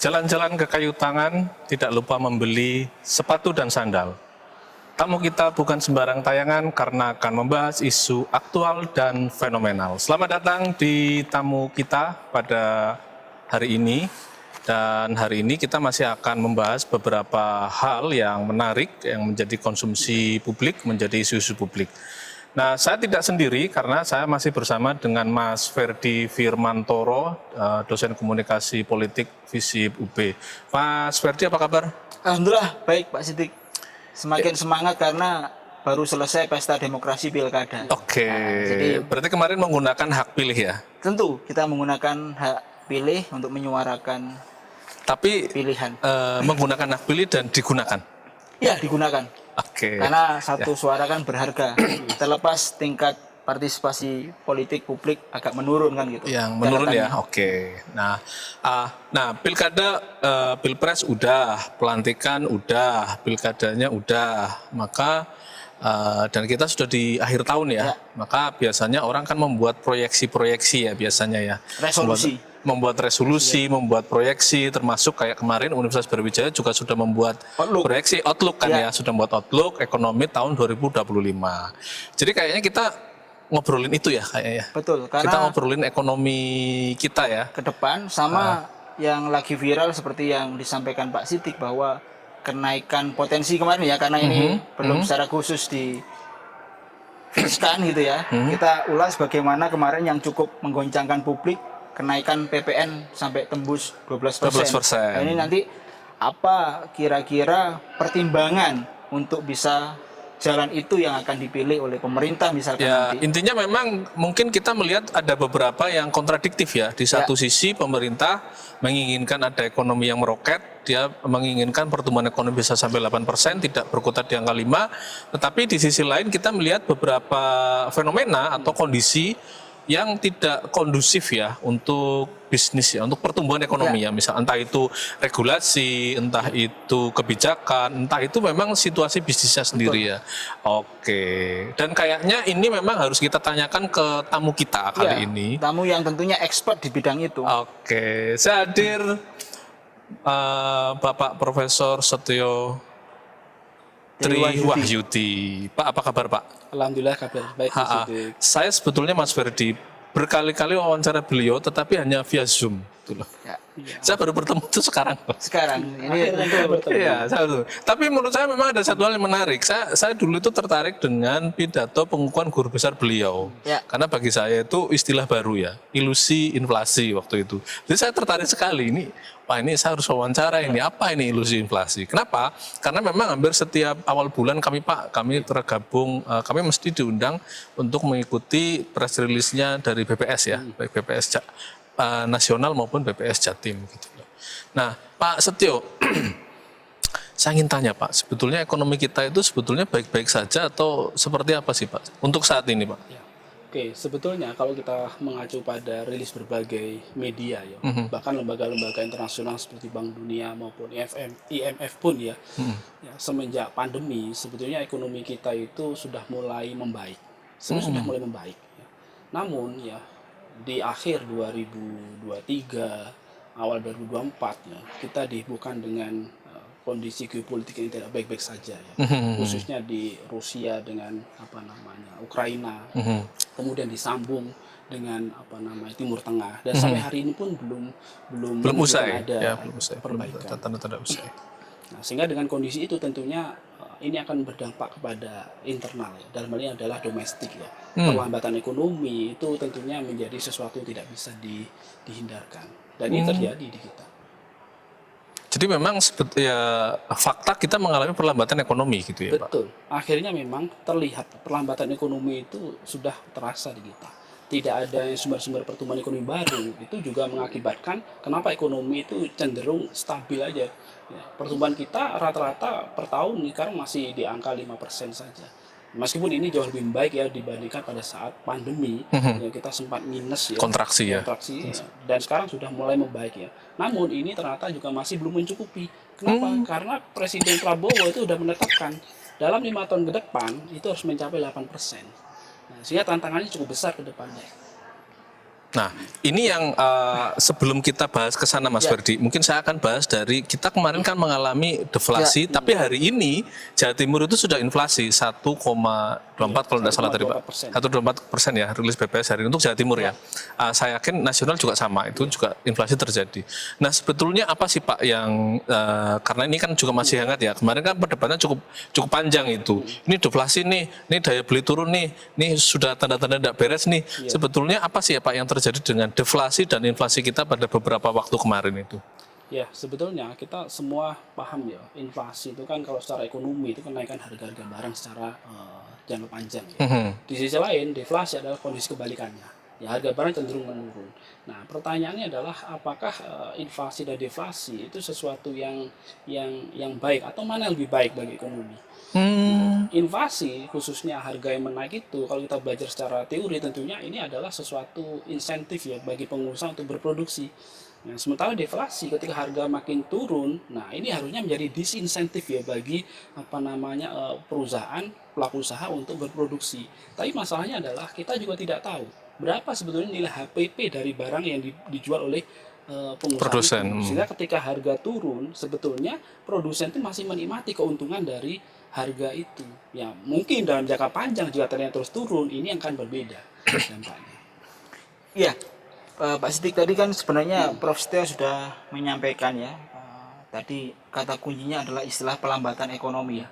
Jalan-jalan ke Kayu Tangan, tidak lupa membeli sepatu dan sandal. Tamu kita bukan sembarang tayangan karena akan membahas isu aktual dan fenomenal. Selamat datang di tamu kita pada hari ini. Dan hari ini kita masih akan membahas beberapa hal yang menarik, yang menjadi konsumsi publik, menjadi isu-isu publik. Nah, saya tidak sendiri karena saya masih bersama dengan Mas Ferdi Firmantoro, dosen komunikasi politik FISIP UB. Mas Ferdi, apa kabar? Alhamdulillah, baik Pak Sidik. Semakin semangat karena baru selesai pesta demokrasi pilkada. Oke, jadi berarti kemarin menggunakan hak pilih ya? tentu kita menggunakan hak pilih untuk menyuarakan Tapi pilihan. menggunakan hak pilih dan digunakan? Ya, digunakan. Oke. Karena satu suara kan berharga. Terlepas tingkat partisipasi politik publik agak menurun kan gitu. Yang menurun ya, Catatannya. oke. Nah, pilkada, pilpres udah, pelantikan udah, pilkadanya udah, maka dan kita sudah di akhir tahun ya, maka biasanya orang kan membuat proyeksi-proyeksi ya biasanya ya. Resolusi. Membuat resolusi, membuat proyeksi, termasuk kayak kemarin Universitas Brawijaya juga sudah membuat proyeksi outlook kan ya, sudah membuat outlook ekonomi tahun 2025. Jadi kayaknya kita ngobrolin itu ya kayaknya. Betul, karena kita ngobrolin ekonomi kita ya. ke depan sama yang lagi viral seperti yang disampaikan Pak Sidik bahwa kenaikan potensi kemarin ya, karena ini belum secara khusus difikskan gitu ya. Kita ulas bagaimana kemarin yang cukup menggoncangkan publik, kenaikan PPN sampai tembus 12%. 12%. Nah, ini nanti apa kira-kira pertimbangan untuk bisa jalan itu yang akan dipilih oleh pemerintah misalkan Ya, nanti. intinya memang mungkin kita melihat ada beberapa yang kontradiktif ya. Di satu sisi pemerintah menginginkan ada ekonomi yang meroket, dia menginginkan pertumbuhan ekonomi bisa sampai 8%, tidak berkutat di angka 5. Tetapi di sisi lain kita melihat beberapa fenomena atau kondisi yang tidak kondusif ya untuk bisnis ya, untuk pertumbuhan ekonomi ya. Misal entah itu regulasi, entah itu kebijakan, entah itu memang situasi bisnisnya sendiri ya. Oke. Dan kayaknya ini memang harus kita tanyakan ke tamu kita kali ini. Tamu yang tentunya expert di bidang itu. Oke. Saya hadir Bapak Profesor Setio Triwahyudi. Pak, apa kabar Pak? Alhamdulillah kabar baik. Saya sebetulnya Mas Ferdi berkali-kali wawancara beliau, tetapi hanya via Zoom. Gitu loh. Ya. Saya baru bertemu itu sekarang. Sekarang ini tentu Iya, tapi menurut saya memang ada satu hal yang menarik. Saya dulu itu tertarik dengan pidato pengukuhan guru besar beliau. Ya. Karena bagi saya itu istilah baru ya, ilusi inflasi waktu itu. Jadi saya tertarik sekali ini. Wah, ini saya harus wawancara ini. Apa ini ilusi inflasi? Kenapa? Karena memang hampir setiap awal bulan kami tergabung, kami mesti diundang untuk mengikuti press release-nya dari BPS ya, baik BPS nasional maupun BPS Jatim gitu. Nah, Pak Setio, saya ingin tanya Pak, sebetulnya ekonomi kita itu sebetulnya baik-baik saja atau seperti apa sih Pak untuk saat ini Pak? Ya. Oke, sebetulnya kalau kita mengacu pada rilis berbagai media ya, bahkan lembaga-lembaga internasional seperti Bank Dunia maupun IMF pun ya, semenjak pandemi sebetulnya ekonomi kita itu sudah mulai membaik, sudah mulai membaik. Ya. Namun ya di akhir 2023 awal 2024 ya kita dihebohkan dengan kondisi geopolitik yang tidak baik-baik saja ya. Khususnya di Rusia dengan Ukraina, kemudian disambung dengan Timur Tengah, dan sampai hari ini pun belum usai ada perbaikan, tanda-tanda usai. Nah, sehingga dengan kondisi itu tentunya ini akan berdampak kepada internal ya. Dalam hal ini adalah domestik ya. Perlambatan ekonomi itu tentunya menjadi sesuatu yang tidak bisa dihindarkan, dan ini terjadi di kita. Jadi memang ya fakta kita mengalami perlambatan ekonomi gitu ya Pak? Betul. Akhirnya memang terlihat perlambatan ekonomi itu sudah terasa di kita. Tidak ada sumber-sumber pertumbuhan ekonomi baru, itu juga mengakibatkan kenapa ekonomi itu cenderung stabil aja. Ya, pertumbuhan kita rata-rata per tahun sekarang masih di angka 5% saja. Meskipun ini jauh lebih baik ya dibandingkan pada saat pandemi, ya kita sempat minus ya. Kontraksi ya. Dan sekarang sudah mulai membaik ya. Namun ini ternyata juga masih belum mencukupi. Kenapa? Karena Presiden Prabowo itu sudah menetapkan dalam 5 tahun ke depan itu harus mencapai 8%. Nah, sehingga tantangannya cukup besar ke depannya. Nah, ini yang sebelum kita bahas ke sana Mas Ferdi, mungkin saya akan bahas dari kita kemarin kan mengalami deflasi, tapi hari ini Jawa Timur itu sudah inflasi 1,24 kalau tidak salah tadi Pak. 1,24% ya rilis BPS hari ini untuk Jawa Timur ya. Saya yakin nasional juga sama, itu juga inflasi terjadi. Nah, sebetulnya apa sih Pak yang karena ini kan juga masih hangat ya. Kemarin kan perdebatannya cukup panjang itu. Ini deflasi nih, ini daya beli turun nih, ini sudah tanda-tanda tidak beres nih. Sebetulnya apa sih ya Pak yang terjadi dengan deflasi dan inflasi kita pada beberapa waktu kemarin itu? Ya, sebetulnya kita semua paham ya, inflasi itu kan kalau secara ekonomi itu kenaikan harga-harga barang secara jangka panjang ya. Di sisi lain, deflasi adalah kondisi kebalikannya. Ya, harga barang cenderung menurun. Nah, pertanyaannya adalah apakah inflasi dan deflasi itu sesuatu yang baik atau mana yang lebih baik bagi ekonomi? Inflasi khususnya harga yang menaik itu kalau kita belajar secara teori tentunya ini adalah sesuatu insentif ya bagi pengusaha untuk berproduksi. Nah, sementara deflasi ketika harga makin turun, nah ini harusnya menjadi disinsentif ya bagi perusahaan pelaku usaha untuk berproduksi. Tapi masalahnya adalah kita juga tidak tahu berapa sebetulnya nilai HPP dari barang yang dijual oleh pengusaha Produsen. itu. Sehingga ketika harga turun sebetulnya produsen itu masih menikmati keuntungan dari harga itu. Ya mungkin dalam jangka panjang jika ternyata terus turun ini akan berbeda dampaknya. Iya, Pak Sidik tadi kan sebenarnya Prof. Setio sudah menyampaikan ya. Tadi kata kuncinya adalah istilah pelambatan ekonomi ya.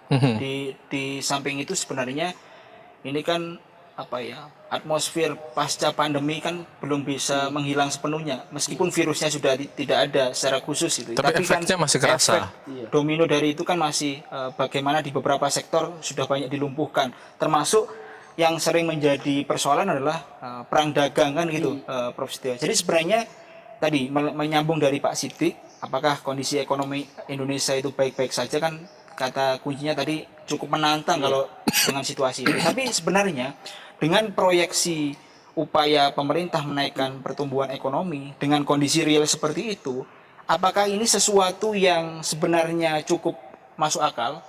Di samping itu sebenarnya ini kan atmosfer pasca pandemi kan belum bisa menghilang sepenuhnya meskipun virusnya sudah tidak ada secara khusus itu. Tapi efeknya kan masih kerasa. efek domino dari itu kan masih bagaimana di beberapa sektor sudah banyak dilumpuhkan, termasuk yang sering menjadi persoalan adalah perang dagang kan gitu, Prof. Setio. Jadi sebenarnya tadi menyambung dari Pak Sidik, apakah kondisi ekonomi Indonesia itu baik-baik saja kan kata kuncinya tadi cukup menantang kalau dengan situasi ini. Tapi sebenarnya dengan proyeksi upaya pemerintah menaikkan pertumbuhan ekonomi dengan kondisi real seperti itu, apakah ini sesuatu yang sebenarnya cukup masuk akal?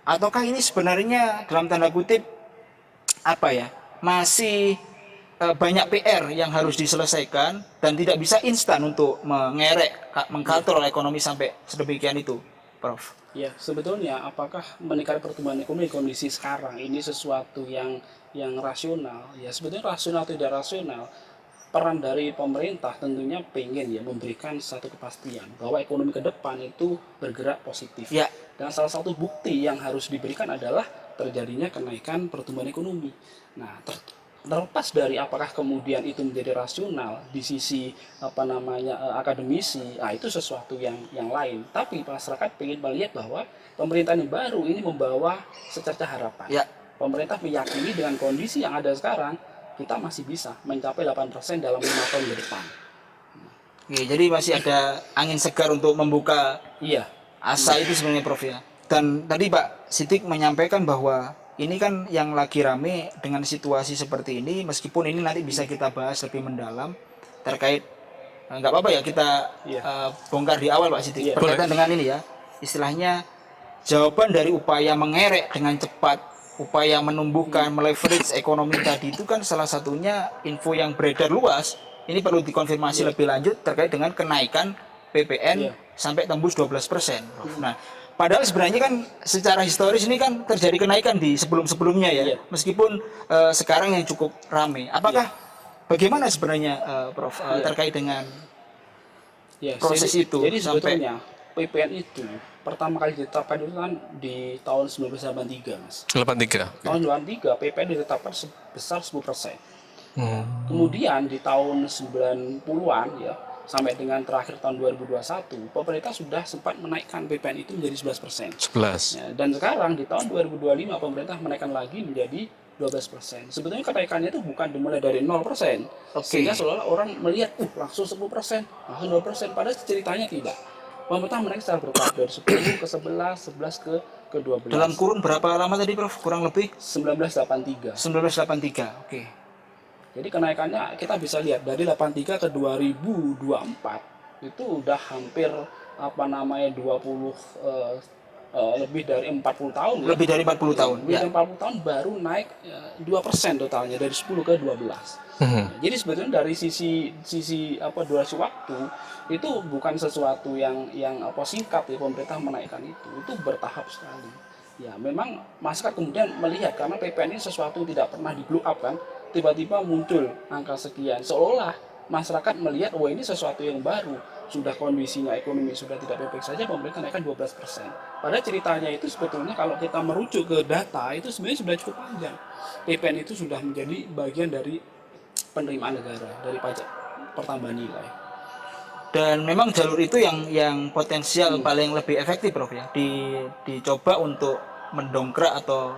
Ataukah ini sebenarnya dalam tanda kutip masih banyak PR yang harus diselesaikan dan tidak bisa instan untuk mengkontrol ekonomi sampai sedemikian itu, Prof? Ya, sebetulnya apakah meningkatkan pertumbuhan ekonomi kondisi sekarang ini sesuatu yang rasional? Ya, sebetulnya rasional atau tidak rasional, peran dari pemerintah tentunya pengen ya memberikan satu kepastian bahwa ekonomi ke depan itu bergerak positif. Ya. Dan salah satu bukti yang harus diberikan adalah terjadinya kenaikan pertumbuhan ekonomi. Nah, terlepas dari apakah kemudian itu menjadi rasional di sisi akademisi, itu sesuatu yang lain. Tapi masyarakat ingin melihat bahwa pemerintahan yang baru ini membawa secercah harapan. Ya. Pemerintah meyakini dengan kondisi yang ada sekarang kita masih bisa mencapai 8% dalam 5 tahun ke depan. Oke, jadi masih ada angin segar untuk membuka asa itu sebenarnya, Prof ya. Dan tadi Pak Sidik menyampaikan bahwa ini kan yang lagi rame dengan situasi seperti ini, meskipun ini nanti bisa kita bahas lebih mendalam terkait nggak apa-apa ya kita bongkar di awal Pak Sidik berkaitan dengan ini ya, istilahnya jawaban dari upaya mengerek dengan cepat, upaya menumbuhkan meleverage ekonomi tadi itu kan salah satunya info yang beredar luas. Ini perlu dikonfirmasi lebih lanjut terkait dengan kenaikan PPN sampai tembus 12%. Nah, padahal sebenarnya kan secara historis ini kan terjadi kenaikan di sebelum-sebelumnya ya, meskipun sekarang yang cukup ramai. Apakah bagaimana sebenarnya Prof terkait dengan proses itu? Jadi sebetulnya PPN itu pertama kali ditetapkan itu kan di tahun 1983, Mas. 83. Tahun 83 PPN ditetapkan sebesar 10%. Kemudian di tahun 90-an ya sampai dengan terakhir tahun 2021, pemerintah sudah sempat menaikkan PPN itu menjadi 11%. 11. Ya, dan sekarang di tahun 2025 pemerintah menaikkan lagi menjadi 12%. Sebetulnya kenaikannya itu bukan dimulai dari 0%. Sehingga seolah orang melihat, langsung 10%, langsung 2%. Padahal ceritanya tidak. Pemerintah menaik secara bertahap dari 10 ke 11, 11 ke 12. Dalam kurun berapa lama tadi Prof? Kurang lebih 1983. 1983. Oke. Jadi kenaikannya kita bisa lihat dari 83 ke 2024 itu udah hampir 20 lebih dari 40 tahun ya. Lebih dari 40 tahun. Lebih Ya. dari 40 tahun baru naik 2% totalnya dari 10 ke 12. Jadi sebetulnya dari sisi durasi waktu itu bukan sesuatu yang singkat ya, pemerintah menaikkan itu bertahap sekali. Ya memang masyarakat kemudian melihat karena PPN ini sesuatu yang tidak pernah di blow up kan, tiba-tiba muncul angka sekian, seolah masyarakat melihat wah ini sesuatu yang baru, sudah kondisinya ekonomi sudah tidak baik-baik saja pemerintah naikkan 12%. Padahal ceritanya itu sebetulnya kalau kita merujuk ke data itu sebenarnya sudah cukup panjang. PPN itu sudah menjadi bagian dari penerimaan negara dari pajak pertambahan nilai. Dan memang jalur itu yang potensial paling lebih efektif, Prof ya. Dicoba untuk mendongkrak atau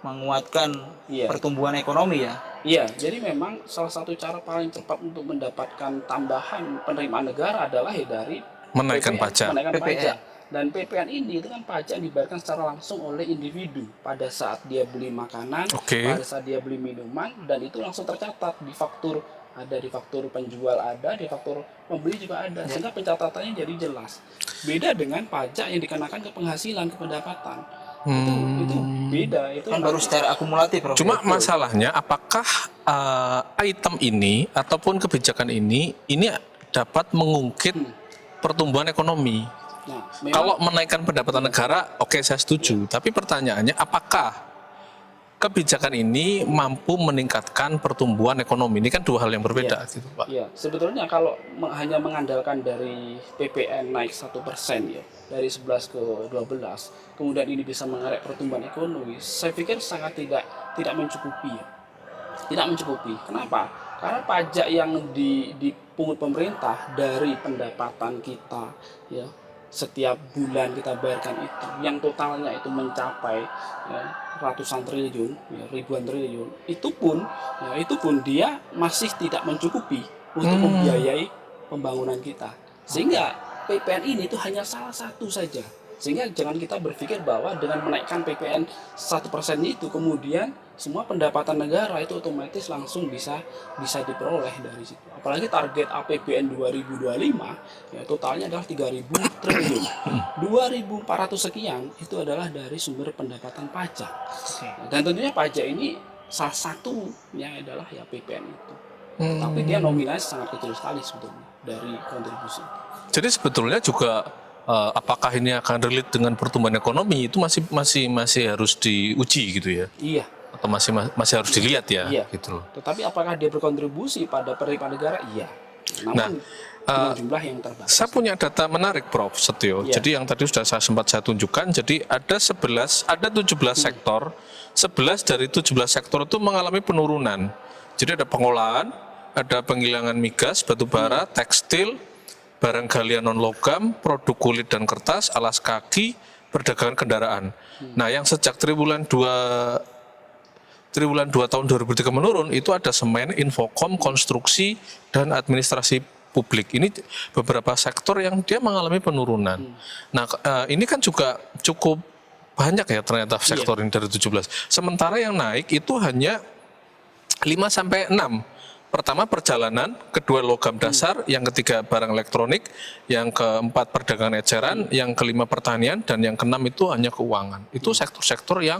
menguatkan Iya. pertumbuhan ekonomi ya. Iya, jadi memang salah satu cara paling cepat untuk mendapatkan tambahan penerimaan negara adalah ya dari Menaikkan PPN, pajak. menaikkan PPN. pajak. Dan PPN ini itu kan pajak yang dibayarkan secara langsung oleh individu pada saat dia beli makanan, Oke. pada saat dia beli minuman, dan itu langsung tercatat di faktur, ada di faktur penjual, ada di faktur pembeli juga ada, sehingga pencatatannya jadi jelas. Beda dengan pajak yang dikenakan ke penghasilan, ke pendapatan. Itu beda, itu Kan baru secara akumulatif, Prof. Cuma masalahnya apakah item ini ataupun kebijakan ini dapat mengungkit pertumbuhan ekonomi. Nah, memang Kalau menaikkan pendapatan negara, oke saya setuju. Tapi pertanyaannya apakah kebijakan ini mampu meningkatkan pertumbuhan ekonomi? Ini kan dua hal yang berbeda, gitu, Pak. ya sebetulnya kalau hanya mengandalkan dari PPN naik 1% ya, dari 11 ke 12, kemudian ini bisa mengerek pertumbuhan ekonomi, saya pikir sangat tidak mencukupi ya. Tidak mencukupi. Kenapa? Karena pajak yang dipungut pemerintah dari pendapatan kita ya, setiap bulan kita bayarkan itu yang totalnya itu mencapai ya, ratusan triliun ya, ribuan triliun, itu pun dia masih tidak mencukupi untuk membiayai pembangunan kita, sehingga PPN ini itu hanya salah satu saja. Sehingga jangan kita berpikir bahwa dengan menaikkan PPN 1% itu kemudian semua pendapatan negara itu otomatis langsung bisa diperoleh dari situ. Apalagi target APBN 2025 ya totalnya adalah 3.000 triliun. 2.400 sekian itu adalah dari sumber pendapatan pajak. Dan tentunya pajak ini salah satunya adalah ya PPN itu. Tapi dia nominalnya sangat kecil sekali sebetulnya dari kontribusi. Jadi sebetulnya juga apakah ini akan relate dengan pertumbuhan ekonomi itu masih harus diuji gitu ya? Iya. Atau masih harus dilihat ya, Iya. gitu loh. Tetapi apakah dia berkontribusi pada penerimaan negara? Iya. Namun dengan jumlah yang terbatas. Saya punya data menarik, Prof. Setio. Iya. Jadi yang tadi sudah saya tunjukkan. Jadi ada 17 sektor. 11 dari 17 sektor itu mengalami penurunan. Jadi ada pengolahan, ada penggilingan migas, batu bara, tekstil, barang galian non logam, produk kulit dan kertas, alas kaki, perdagangan kendaraan. Nah, yang sejak triwulan 2 tahun 2003 menurun itu ada semen, infokom, konstruksi, dan administrasi publik. Ini beberapa sektor yang dia mengalami penurunan. Nah, ini kan juga cukup banyak ya ternyata sektor ini dari 17. Sementara yang naik itu hanya 5 sampai 6. Pertama perjalanan, kedua logam dasar, yang ketiga barang elektronik, yang keempat perdagangan eceran, yang kelima pertanian, dan yang keenam itu hanya keuangan. Itu sektor-sektor yang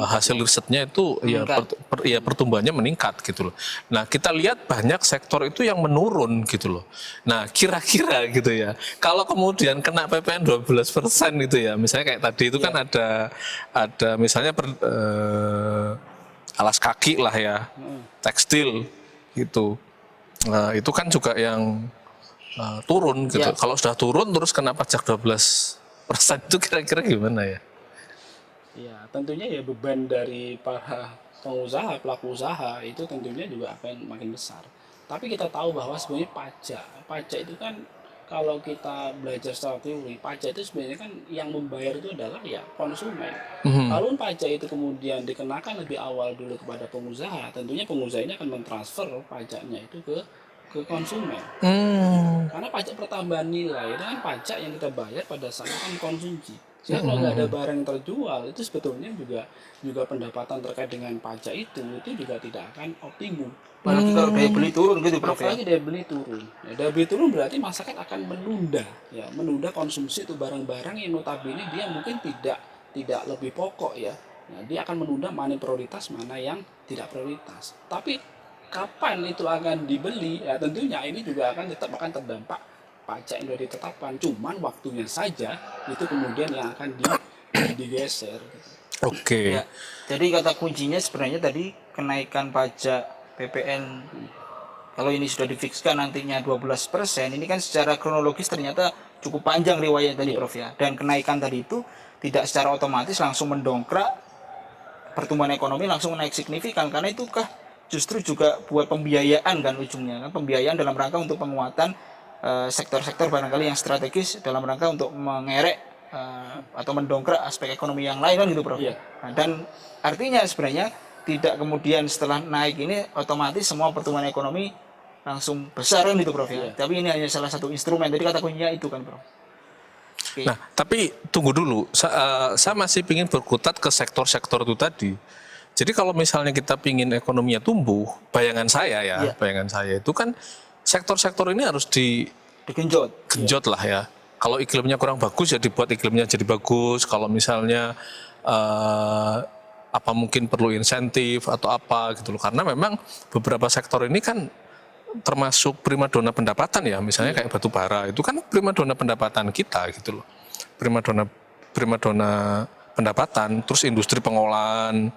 hasil risetnya itu ya pertumbuhannya meningkat gitu loh. Nah, kita lihat banyak sektor itu yang menurun gitu loh. Nah, kira-kira gitu ya. Kalau kemudian kena PPN 12% gitu ya. Misalnya kayak tadi itu kan ada misalnya alas kaki lah ya, tekstil gitu. Nah, itu kan juga yang turun gitu. Kalau sudah turun terus kena pajak 12% itu kira-kira gimana ya? Ya, tentunya ya beban dari para pengusaha, pelaku usaha itu tentunya juga akan makin besar. Tapi kita tahu bahwa sebenarnya pajak itu kan kalau kita belajar secara teori, pajak itu sebenarnya kan yang membayar itu adalah ya konsumen. Kalau pajak itu kemudian dikenakan lebih awal dulu kepada pengusaha, tentunya pengusaha ini akan mentransfer pajaknya itu ke konsumen. Karena pajak pertambahan nilai itu kan pajak yang kita bayar pada saat kan konsumsi. Sehingga kalau nggak ada barang yang terjual, itu sebetulnya juga pendapatan terkait dengan pajak itu juga tidak akan optimum. Apalagi kalau daya beli turun gitu Prof ya. Apalagi daya beli turun. Ya, daya beli turun berarti masyarakat akan menunda konsumsi itu barang-barang yang notabene dia mungkin tidak lebih pokok ya. Nah, dia akan menunda mana yang prioritas, mana yang tidak prioritas. Tapi kapan itu akan dibeli? Ya tentunya ini juga tetap akan terdampak pajak yang sudah ditetapkan. Cuman waktunya saja itu kemudian yang akan digeser. Oke. Ya. Jadi kata kuncinya sebenarnya tadi kenaikan pajak PPN kalau ini sudah difikskan nantinya 12%, ini kan secara kronologis ternyata cukup panjang riwayat tadi Prof ya. Dan kenaikan tadi itu tidak secara otomatis langsung mendongkrak pertumbuhan ekonomi langsung naik signifikan, karena itu justru juga buat pembiayaan kan ujungnya kan, pembiayaan dalam rangka untuk penguatan sektor-sektor barangkali yang strategis dalam rangka untuk mengerek atau mendongkrak aspek ekonomi yang lain kan gitu Prof. Iya. Nah, dan artinya sebenarnya tidak kemudian setelah naik ini otomatis semua pertumbuhan ekonomi langsung besar kan gitu Prof ya. Tapi ini hanya salah satu instrumen. Jadi kata kuncinya itu kan Prof. Nah, tapi tunggu dulu. Saya masih ingin berkutat ke sektor-sektor itu tadi. Jadi kalau misalnya kita ingin ekonominya tumbuh, bayangan saya itu kan sektor-sektor ini harus digenjot lah ya. Kalau iklimnya kurang bagus ya dibuat iklimnya jadi bagus. Kalau misalnya mungkin perlu insentif atau apa gitu loh. Karena memang beberapa sektor ini kan termasuk primadona pendapatan ya, misalnya kayak batu bara itu kan primadona pendapatan kita gitu loh. Primadona pendapatan, terus industri pengolahan,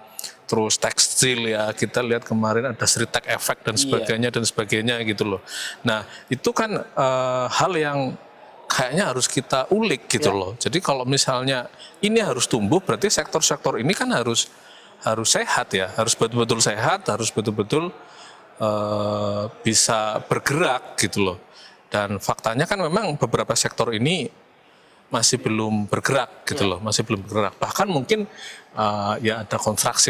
terus tekstil ya, kita lihat kemarin ada Sritek Efek dan sebagainya gitu loh. Nah, itu kan hal yang kayaknya harus kita ulik gitu loh. Jadi kalau misalnya ini harus tumbuh, berarti sektor-sektor ini kan harus sehat ya, harus betul-betul sehat, harus betul-betul bisa bergerak gitu loh. Dan faktanya kan memang beberapa sektor ini masih belum bergerak gitu loh, masih belum bergerak. Bahkan mungkin ya ada konstruksi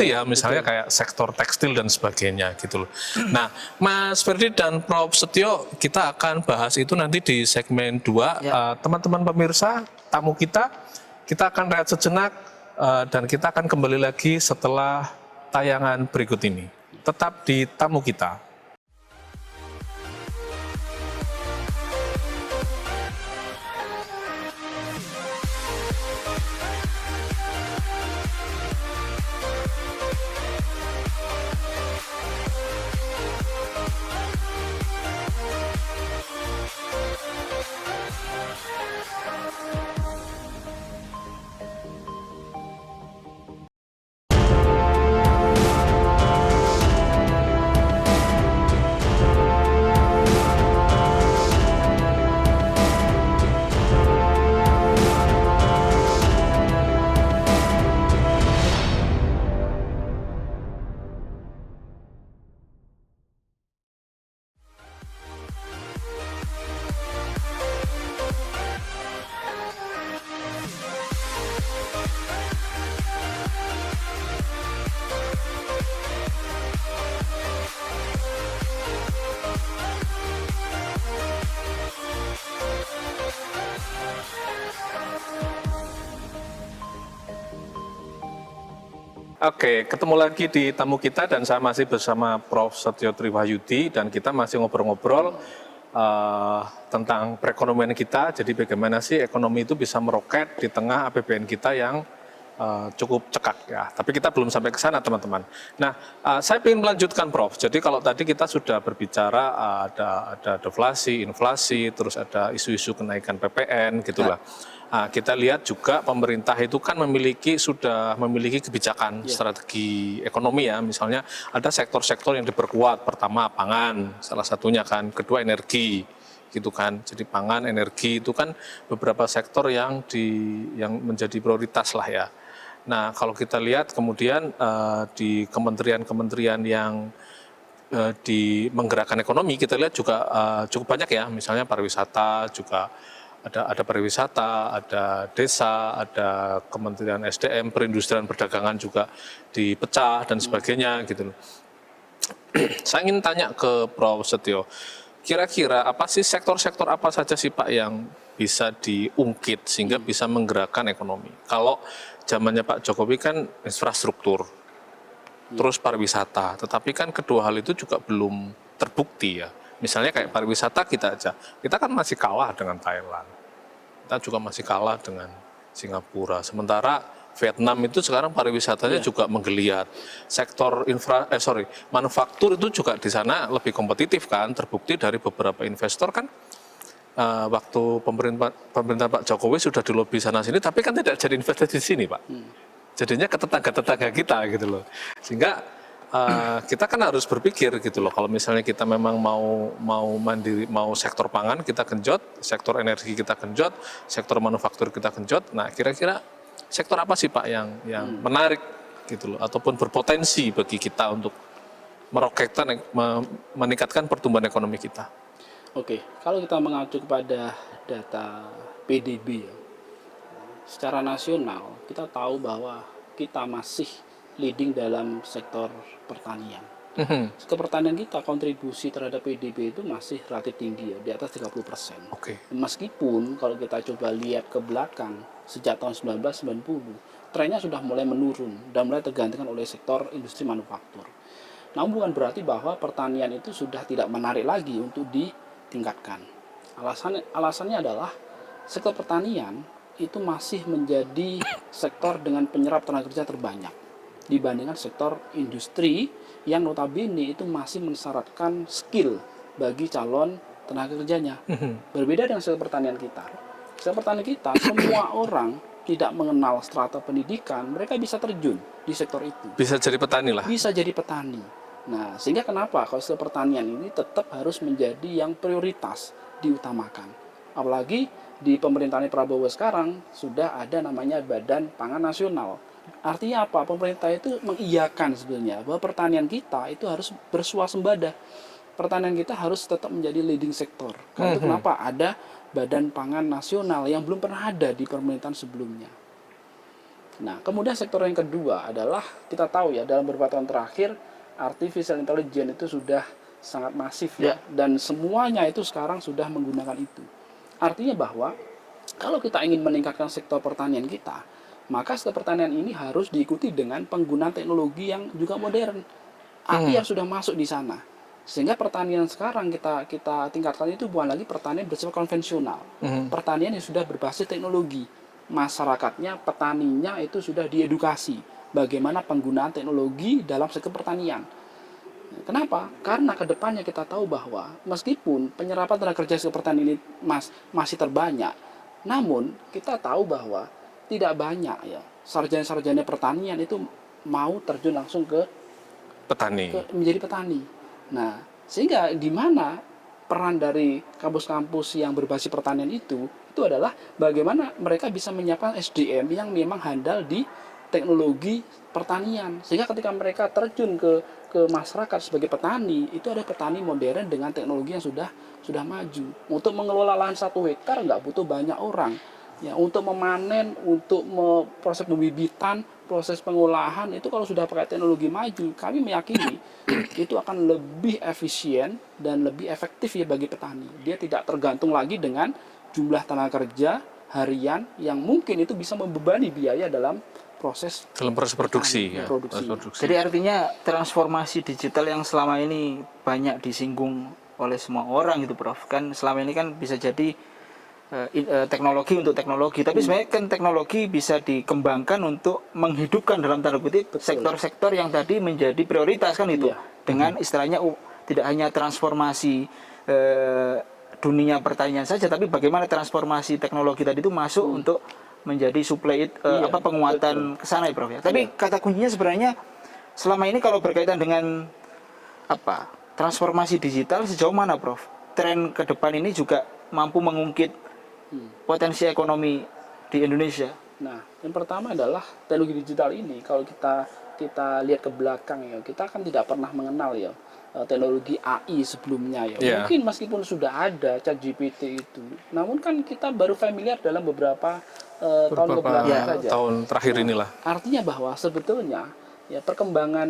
ya, misalnya kayak sektor tekstil dan sebagainya gitu loh. Nah, Mas Ferdi dan Prof Setio, kita akan bahas itu nanti di segmen 2. Teman-teman pemirsa, tamu kita akan rehat sejenak dan kita akan kembali lagi setelah tayangan berikut ini. Tetap di tamu kita. Oke, ketemu lagi di tamu kita dan saya masih bersama Prof Setio Triwahyudi dan kita masih ngobrol-ngobrol tentang perekonomian kita. Jadi bagaimana sih ekonomi itu bisa meroket di tengah APBN kita yang cukup cekak ya. Tapi kita belum sampai ke sana teman-teman. Nah, saya ingin melanjutkan Prof. Jadi kalau tadi kita sudah berbicara ada deflasi, inflasi, terus ada isu-isu kenaikan PPN gitulah. Kita lihat juga pemerintah itu kan sudah memiliki kebijakan strategi ekonomi ya. Misalnya ada sektor-sektor yang diperkuat. Pertama pangan, salah satunya kan. Kedua energi, gitu kan. Jadi pangan, energi itu kan beberapa sektor yang menjadi prioritas lah ya. Nah kalau kita lihat kemudian di kementerian-kementerian yang di menggerakkan ekonomi kita lihat juga cukup banyak ya. Misalnya pariwisata juga. Ada pariwisata, ada desa, ada Kementerian SDM, perindustrian perdagangan juga dipecah dan sebagainya gitu loh. Saya ingin tanya ke Prof Setio, kira-kira apa sih sektor-sektor apa saja sih Pak yang bisa diungkit sehingga bisa menggerakkan ekonomi. Kalau zamannya Pak Jokowi kan infrastruktur, terus pariwisata, tetapi kan kedua hal itu juga belum terbukti ya. Misalnya kayak pariwisata kita kan masih kalah dengan Thailand, kita juga masih kalah dengan Singapura. Sementara Vietnam itu sekarang pariwisatanya juga menggeliat. Sektor manufaktur itu juga di sana lebih kompetitif kan. Terbukti dari beberapa investor kan waktu pemerintah Pak Jokowi sudah dilobi sana sini, tapi kan tidak jadi investasi di sini Pak. Jadinya ke tetangga-tetangga kita gitu loh. Sehingga kita kan harus berpikir gitu loh. Kalau misalnya kita memang mau mandiri, mau sektor pangan kita genjot, sektor energi kita genjot, sektor manufaktur kita genjot. Nah kira-kira sektor apa sih Pak yang menarik gitu loh, ataupun berpotensi bagi kita untuk meningkatkan pertumbuhan ekonomi kita? Oke, kalau kita mengacu kepada data PDB ya, secara nasional kita tahu bahwa kita masih leading dalam sektor pertanian. Sektor pertanian kita kontribusi terhadap PDB itu masih relatif tinggi ya, di atas 30%. Meskipun kalau kita coba lihat ke belakang sejak tahun 1990, trennya sudah mulai menurun dan mulai tergantikan oleh sektor industri manufaktur. Namun bukan berarti bahwa pertanian itu sudah tidak menarik lagi untuk ditingkatkan. Alasannya adalah sektor pertanian itu masih menjadi sektor dengan penyerap tenaga kerja terbanyak dibandingkan sektor industri yang notabene itu masih mensyaratkan skill bagi calon tenaga kerjanya. Berbeda dengan sektor pertanian kita. Sektor pertanian kita, semua orang tidak mengenal strata pendidikan, mereka bisa terjun di sektor itu. Bisa jadi petani lah. Bisa jadi petani. Nah, sehingga kenapa kalau sektor pertanian ini tetap harus menjadi yang prioritas diutamakan. Apalagi di pemerintahan Prabowo sekarang sudah ada namanya Badan Pangan Nasional. Artinya apa? Pemerintah itu mengiyakan sebenarnya bahwa pertanian kita itu harus bersuasembada. Pertanian kita harus tetap menjadi leading sektor. Karena itu kenapa ada Badan Pangan Nasional yang belum pernah ada di pemerintahan sebelumnya. Nah, kemudian sektor yang kedua adalah kita tahu ya dalam beberapa tahun terakhir artificial intelligence itu sudah sangat masif ya, dan semuanya itu sekarang sudah menggunakan itu. Artinya bahwa kalau kita ingin meningkatkan sektor pertanian kita, maka sektor pertanian ini harus diikuti dengan penggunaan teknologi yang juga modern. AI yang sudah masuk di sana. Sehingga pertanian sekarang kita tingkatkan itu bukan lagi pertanian bersifat konvensional. Pertanian yang sudah berbasis teknologi. Masyarakatnya, petaninya itu sudah diedukasi bagaimana penggunaan teknologi dalam sektor pertanian. Kenapa? Karena kedepannya kita tahu bahwa meskipun penyerapan tenaga kerja sektor pertanian ini masih terbanyak, namun kita tahu bahwa tidak banyak ya sarjana-sarjana pertanian itu mau terjun langsung ke menjadi petani. Nah, sehingga di mana peran dari kampus-kampus yang berbasis pertanian itu adalah bagaimana mereka bisa menyiapkan SDM yang memang handal di teknologi pertanian, sehingga ketika mereka terjun ke masyarakat sebagai petani, itu ada petani modern dengan teknologi yang sudah maju. Untuk mengelola lahan 1 hektar nggak butuh banyak orang. Ya, untuk memanen, untuk proses pembibitan, proses pengolahan itu kalau sudah pakai teknologi maju, kami meyakini itu akan lebih efisien dan lebih efektif ya bagi petani. Dia tidak tergantung lagi dengan jumlah tenaga kerja harian yang mungkin itu bisa membebani biaya dalam proses produksi. Jadi artinya transformasi digital yang selama ini banyak disinggung oleh semua orang gitu Prof. Kan selama ini kan bisa jadi teknologi untuk teknologi, tapi sebenarnya kan teknologi bisa dikembangkan untuk menghidupkan dalam tanda kutip sektor-sektor yang tadi menjadi prioritas kan itu. Dengan istilahnya tidak hanya transformasi dunia pertanian saja, tapi bagaimana transformasi teknologi tadi itu masuk untuk menjadi suplai penguatan ke sana ya Prof ya. Tapi kata kuncinya sebenarnya selama ini kalau berkaitan dengan transformasi digital sejauh mana Prof? Tren ke depan ini juga mampu mengungkit potensi ekonomi di Indonesia. Nah, yang pertama adalah teknologi digital ini kalau kita lihat ke belakang ya, kita kan tidak pernah mengenal ya teknologi AI sebelumnya ya. Mungkin meskipun sudah ada ChatGPT itu, namun kan kita baru familiar dalam beberapa tahun kebelakang saja. Tahun terakhir inilah. Artinya bahwa sebetulnya ya perkembangan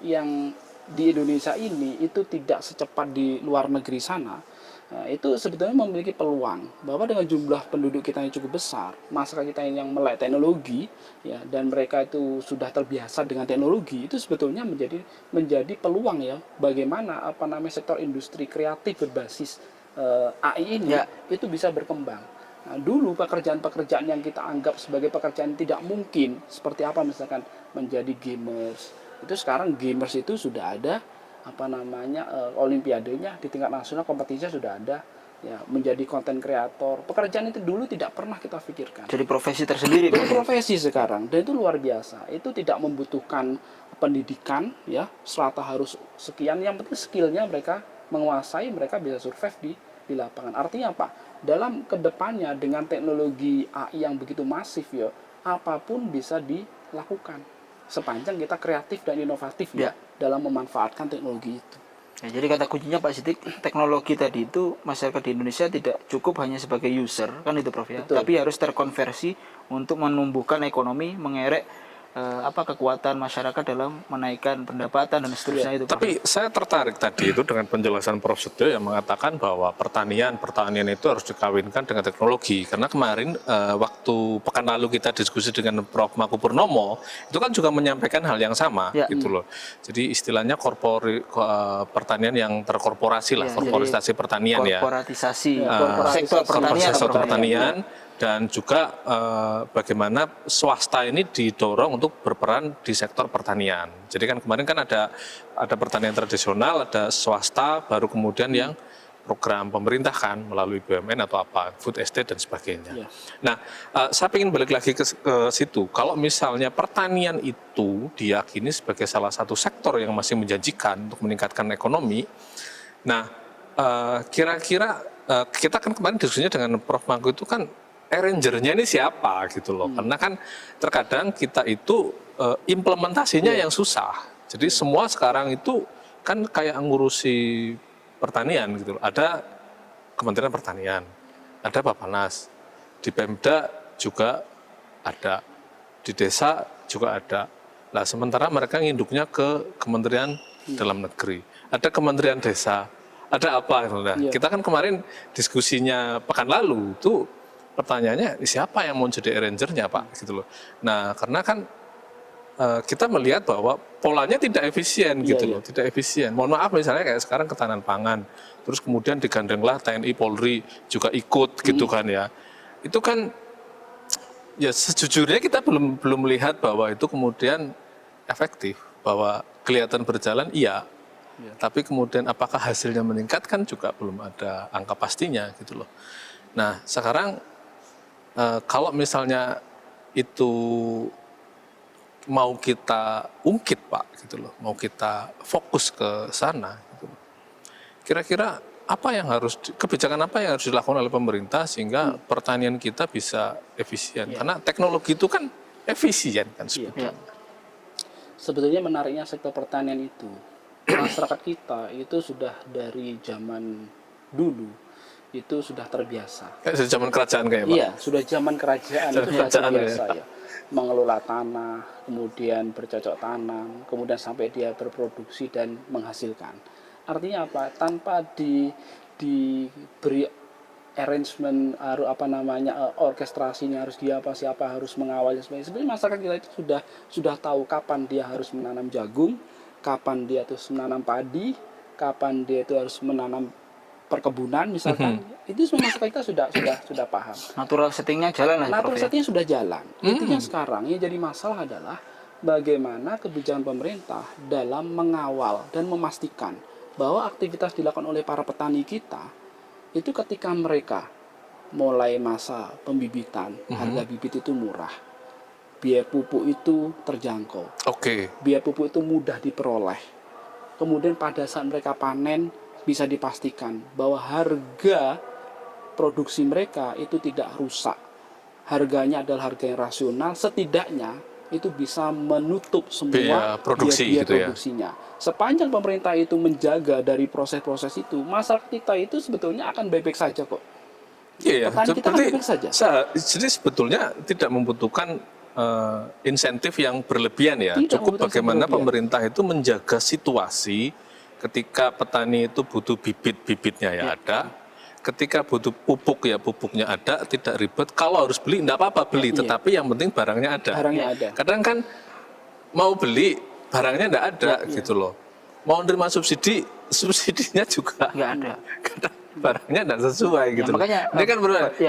yang di Indonesia ini itu tidak secepat di luar negeri sana. Nah, itu sebetulnya memiliki peluang bahwa dengan jumlah penduduk kita yang cukup besar, masyarakat kita yang melek teknologi, ya, dan mereka itu sudah terbiasa dengan teknologi, itu sebetulnya menjadi peluang ya, bagaimana sektor industri kreatif berbasis AI ini itu bisa berkembang. Nah, dulu pekerjaan-pekerjaan yang kita anggap sebagai pekerjaan tidak mungkin, seperti apa misalkan menjadi gamers, itu sekarang gamers itu sudah ada olimpiadenya di tingkat nasional, kompetisinya sudah ada, ya, menjadi konten kreator. Pekerjaan itu dulu tidak pernah kita pikirkan. Jadi profesi tersendiri. Itu profesi sekarang, dan itu luar biasa. Itu tidak membutuhkan pendidikan, ya, strata harus sekian. Yang penting skillnya mereka menguasai, mereka bisa survive di lapangan. Artinya apa? Dalam kedepannya dengan teknologi AI yang begitu masif, ya, apapun bisa dilakukan sepanjang kita kreatif dan inovatif ya dalam memanfaatkan teknologi itu. Ya, jadi kata kuncinya Pak Sidik, teknologi tadi itu masyarakat di Indonesia tidak cukup hanya sebagai user, kan itu Prof ya, tapi harus terkonversi untuk menumbuhkan ekonomi, mengerek kekuatan masyarakat dalam menaikkan pendapatan dan seterusnya itu. Prof. Tapi saya tertarik tadi itu dengan penjelasan Prof Setio yang mengatakan bahwa pertanian itu harus dikawinkan dengan teknologi. Karena kemarin waktu pekan lalu kita diskusi dengan Prof Maku Purnomo, itu kan juga menyampaikan hal yang sama gitu loh. Jadi istilahnya pertanian yang terkorporasi lah, korporatisasi pertanian korporatisasi sektor pertanian. Dan juga bagaimana swasta ini didorong untuk berperan di sektor pertanian. Jadi kan kemarin kan ada pertanian tradisional, ada swasta, baru kemudian yang program pemerintah kan melalui BUMN atau apa, food estate dan sebagainya. Nah, saya ingin balik lagi ke situ. Kalau misalnya pertanian itu diyakini sebagai salah satu sektor yang masih menjanjikan untuk meningkatkan ekonomi, nah kira-kira kita kan kemarin diskusinya dengan Prof Mangku itu kan arrangernya ini siapa gitu loh, karena kan terkadang kita itu implementasinya yang susah. Jadi semua sekarang itu kan kayak ngurusi pertanian gitu loh. Ada Kementerian Pertanian, ada Bappenas, di Pemda juga ada, di desa juga ada. Nah sementara mereka nginduknya ke Kementerian Dalam Negeri, ada Kementerian Desa, ada apa? Nah, kita kan kemarin diskusinya pekan lalu itu pertanyaannya siapa yang mau jadi arrangernya Pak gitu loh. Nah karena kan kita melihat bahwa polanya tidak efisien gitu loh, tidak efisien. Mohon maaf misalnya kayak sekarang ketahanan pangan, terus kemudian digandenglah TNI Polri juga ikut gitu kan ya. Itu kan ya sejujurnya kita belum melihat bahwa itu kemudian efektif, bahwa kelihatan berjalan iya. Tapi kemudian apakah hasilnya meningkat kan juga belum ada angka pastinya gitu loh. Nah sekarang kalau misalnya itu mau kita ungkit Pak gitu loh, mau kita fokus ke sana gitu loh. Kira-kira kebijakan apa yang harus dilakukan oleh pemerintah sehingga pertanian kita bisa efisien? Karena teknologi itu kan efisien kan sebetulnya. Sebetulnya menariknya sektor pertanian itu, masyarakat kita itu sudah dari zaman dulu itu sudah terbiasa. Kayak dari zaman kerajaan kayak Pak? Iya, sudah zaman kerajaan itu sudah terbiasa ya. Mengelola tanah, kemudian bercocok tanam, kemudian sampai dia berproduksi dan menghasilkan. Artinya apa? Tanpa diberi arrangement, orkestrasinya harus siapa harus mengawalnya. Sebenarnya masyarakat kita itu sudah tahu kapan dia harus menanam jagung, kapan dia harus menanam padi, kapan dia itu harus menanam perkebunan misalkan, itu semua masyarakat kita sudah paham. Natural settingnya jalan lah. Natural settingnya sudah jalan. Intinya sekarang yang jadi masalah adalah bagaimana kebijakan pemerintah dalam mengawal dan memastikan bahwa aktivitas dilakukan oleh para petani kita itu ketika mereka mulai masa pembibitan, harga bibit itu murah, biaya pupuk itu terjangkau, biaya pupuk itu mudah diperoleh, kemudian pada saat mereka panen bisa dipastikan bahwa harga produksi mereka itu tidak rusak. Harganya adalah harga yang rasional, setidaknya itu bisa menutup semua biaya produksinya. Sepanjang pemerintah itu menjaga dari proses-proses itu, masyarakat kita itu sebetulnya akan baik-baik saja kok. Petani kita akan baik-baik saja. Jadi sebetulnya tidak membutuhkan insentif yang berlebihan ya. Cukup bagaimana pemerintah itu menjaga situasi ketika petani itu butuh bibit-bibitnya ya ada, ketika butuh pupuk ya pupuknya ada, tidak ribet. Kalau harus beli enggak apa-apa beli, tetapi yang penting barangnya ada. Barangnya ada. Kadang kan mau beli barangnya enggak ada gitu loh. Mau nerima subsidi, subsidinya juga Nggak ada. kadang barangnya enggak sesuai gitu. loh. makanya, Ini kan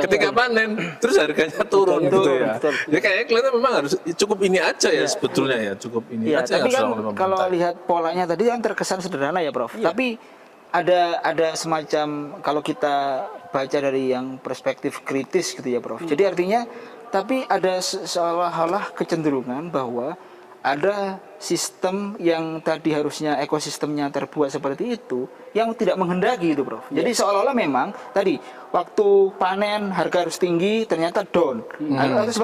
ketika panen terus harganya turun gitu ya. betul. Ya kayaknya kelihatan memang harus cukup ini aja ya sebetulnya ya, cukup ini Ya, aja tapi yang kan harus dilakukan kalau pemerintah. lihat polanya tadi yang terkesan sederhana ya, Prof. Tapi ada semacam kalau kita baca dari yang perspektif kritis gitu ya, Prof. Jadi artinya tapi ada seolah-olah kecenderungan bahwa ada sistem yang tadi harusnya ekosistemnya terbuat seperti itu yang tidak menghendaki itu, Prof. Jadi seolah-olah memang tadi waktu panen harga harus tinggi ternyata down.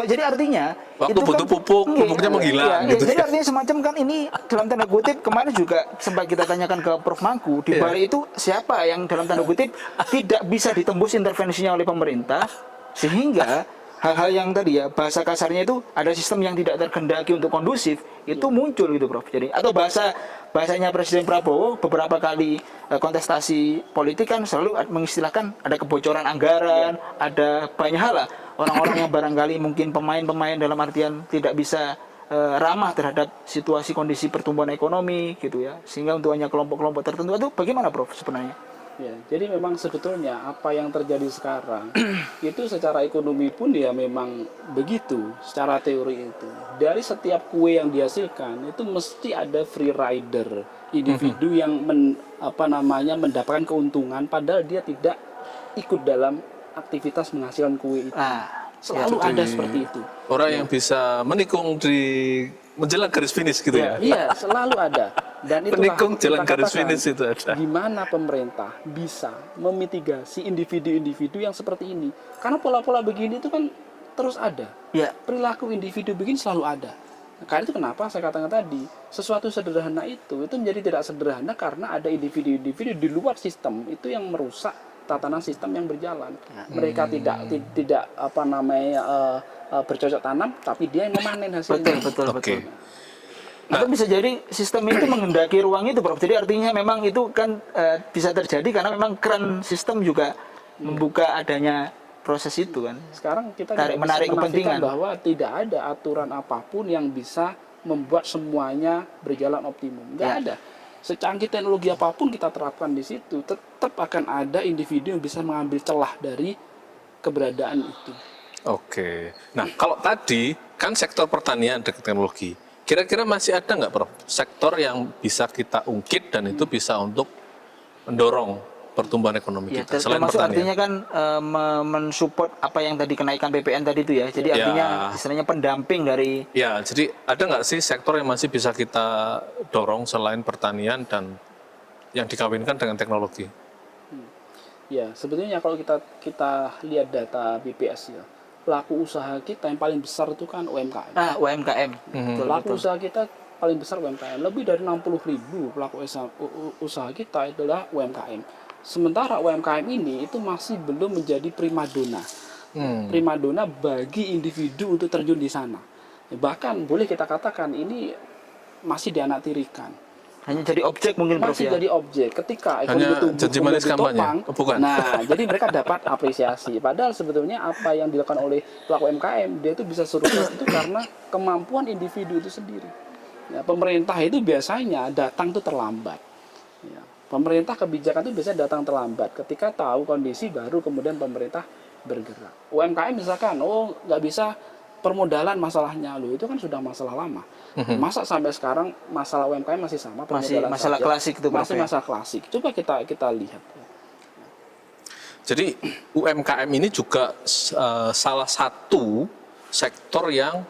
Jadi artinya Waktu itu butuh pupuk, pupuknya menghilang gitu Jadi ya. artinya semacam kan ini dalam tanda kutip kemarin juga sempat kita tanyakan ke Prof Mangku di balik itu siapa yang dalam tanda kutip tidak bisa ditembus intervensinya oleh pemerintah sehingga hal-hal yang tadi ya bahasa kasarnya itu ada sistem yang tidak terkendaki untuk kondusif itu muncul gitu, Prof. Jadi atau bahasanya Presiden Prabowo beberapa kali kontestasi politik kan selalu mengistilahkan ada kebocoran anggaran, ada banyak hal lah. Orang-orang yang barangkali mungkin pemain-pemain dalam artian tidak bisa ramah terhadap situasi kondisi pertumbuhan ekonomi gitu ya. Sehingga untuk hanya kelompok-kelompok tertentu itu bagaimana, Prof, sebenarnya? Ya, jadi memang sebetulnya apa yang terjadi sekarang itu secara ekonomi pun ya memang begitu secara teori itu. Dari setiap kue yang dihasilkan itu mesti ada free rider, individu yang mendapatkan keuntungan padahal dia tidak ikut dalam aktivitas menghasilkan kue itu. Selalu ada seperti itu. Orang yang bisa menikung di menjelang garis finish gitu ya. Iya, selalu ada. Dan itulah Menikung jalan kita garis katakan, finish itu ada. gimana pemerintah bisa memitigasi individu-individu yang seperti ini? Karena pola-pola begini itu kan terus ada. Ya. Perilaku individu begini selalu ada. Karena itu kenapa saya katakan tadi, sesuatu sederhana itu menjadi tidak sederhana karena ada individu-individu di luar sistem itu yang merusak tatanan sistem yang berjalan. Mereka tidak bercocok tanam, tapi dia yang memanen hasilnya. Betul. Oke. Atau bisa jadi sistem itu menghendaki ruang itu, Prof. Jadi artinya memang itu kan bisa terjadi karena memang keran sistem juga membuka adanya proses itu kan. Sekarang kita Menarik bisa menafikan kepentingan bahwa tidak ada aturan apapun yang bisa membuat semuanya berjalan optimum. Nggak ada. Secanggih teknologi apapun kita terapkan di situ, tetap akan ada individu yang bisa mengambil celah dari keberadaan itu. Oke. Nah, kalau tadi kan sektor pertanian dan teknologi. Kira-kira masih ada nggak, Prof, sektor yang bisa kita ungkit dan itu bisa untuk mendorong pertumbuhan ekonomi ya, kita selain termasuk pertanian? artinya kan mensupport apa yang tadi kenaikan PPN tadi itu ya. Jadi artinya istilahnya pendamping dari Ya, jadi ada nggak sih sektor yang masih bisa kita dorong selain pertanian dan yang dikawinkan dengan teknologi? Ya, sebetulnya kalau kita lihat data BPS ya, pelaku usaha kita yang paling besar itu kan UMKM. UMKM. Pelaku usaha kita paling besar UMKM. Lebih dari 60.000 pelaku usaha kita adalah UMKM. Sementara UMKM ini itu masih belum menjadi primadona. Primadona bagi individu untuk terjun di sana. Bahkan boleh kita katakan ini masih dianaktirikan. Hanya jadi objek mungkin, Prof, Masih ya. jadi objek. Ketika Hanya ekonomi janji tumbuh manis menjadi kampanye? topang, Oh, bukan. nah jadi mereka dapat apresiasi. Padahal sebetulnya apa yang dilakukan oleh pelaku UMKM dia itu bisa sukses itu karena kemampuan individu itu sendiri. Ya, pemerintah itu biasanya datang itu terlambat. Ya, pemerintah kebijakan itu biasanya datang terlambat. Ketika tahu kondisi baru kemudian pemerintah bergerak. UMKM misalkan, nggak bisa permodalan masalahnya loh, itu kan sudah masalah lama. Masa sampai sekarang masalah UMKM masih sama, Masih permodalan masalah saja? klasik itu, Prof, masih ya? masalah klasik. Coba kita lihat. Jadi UMKM ini juga salah satu sektor yang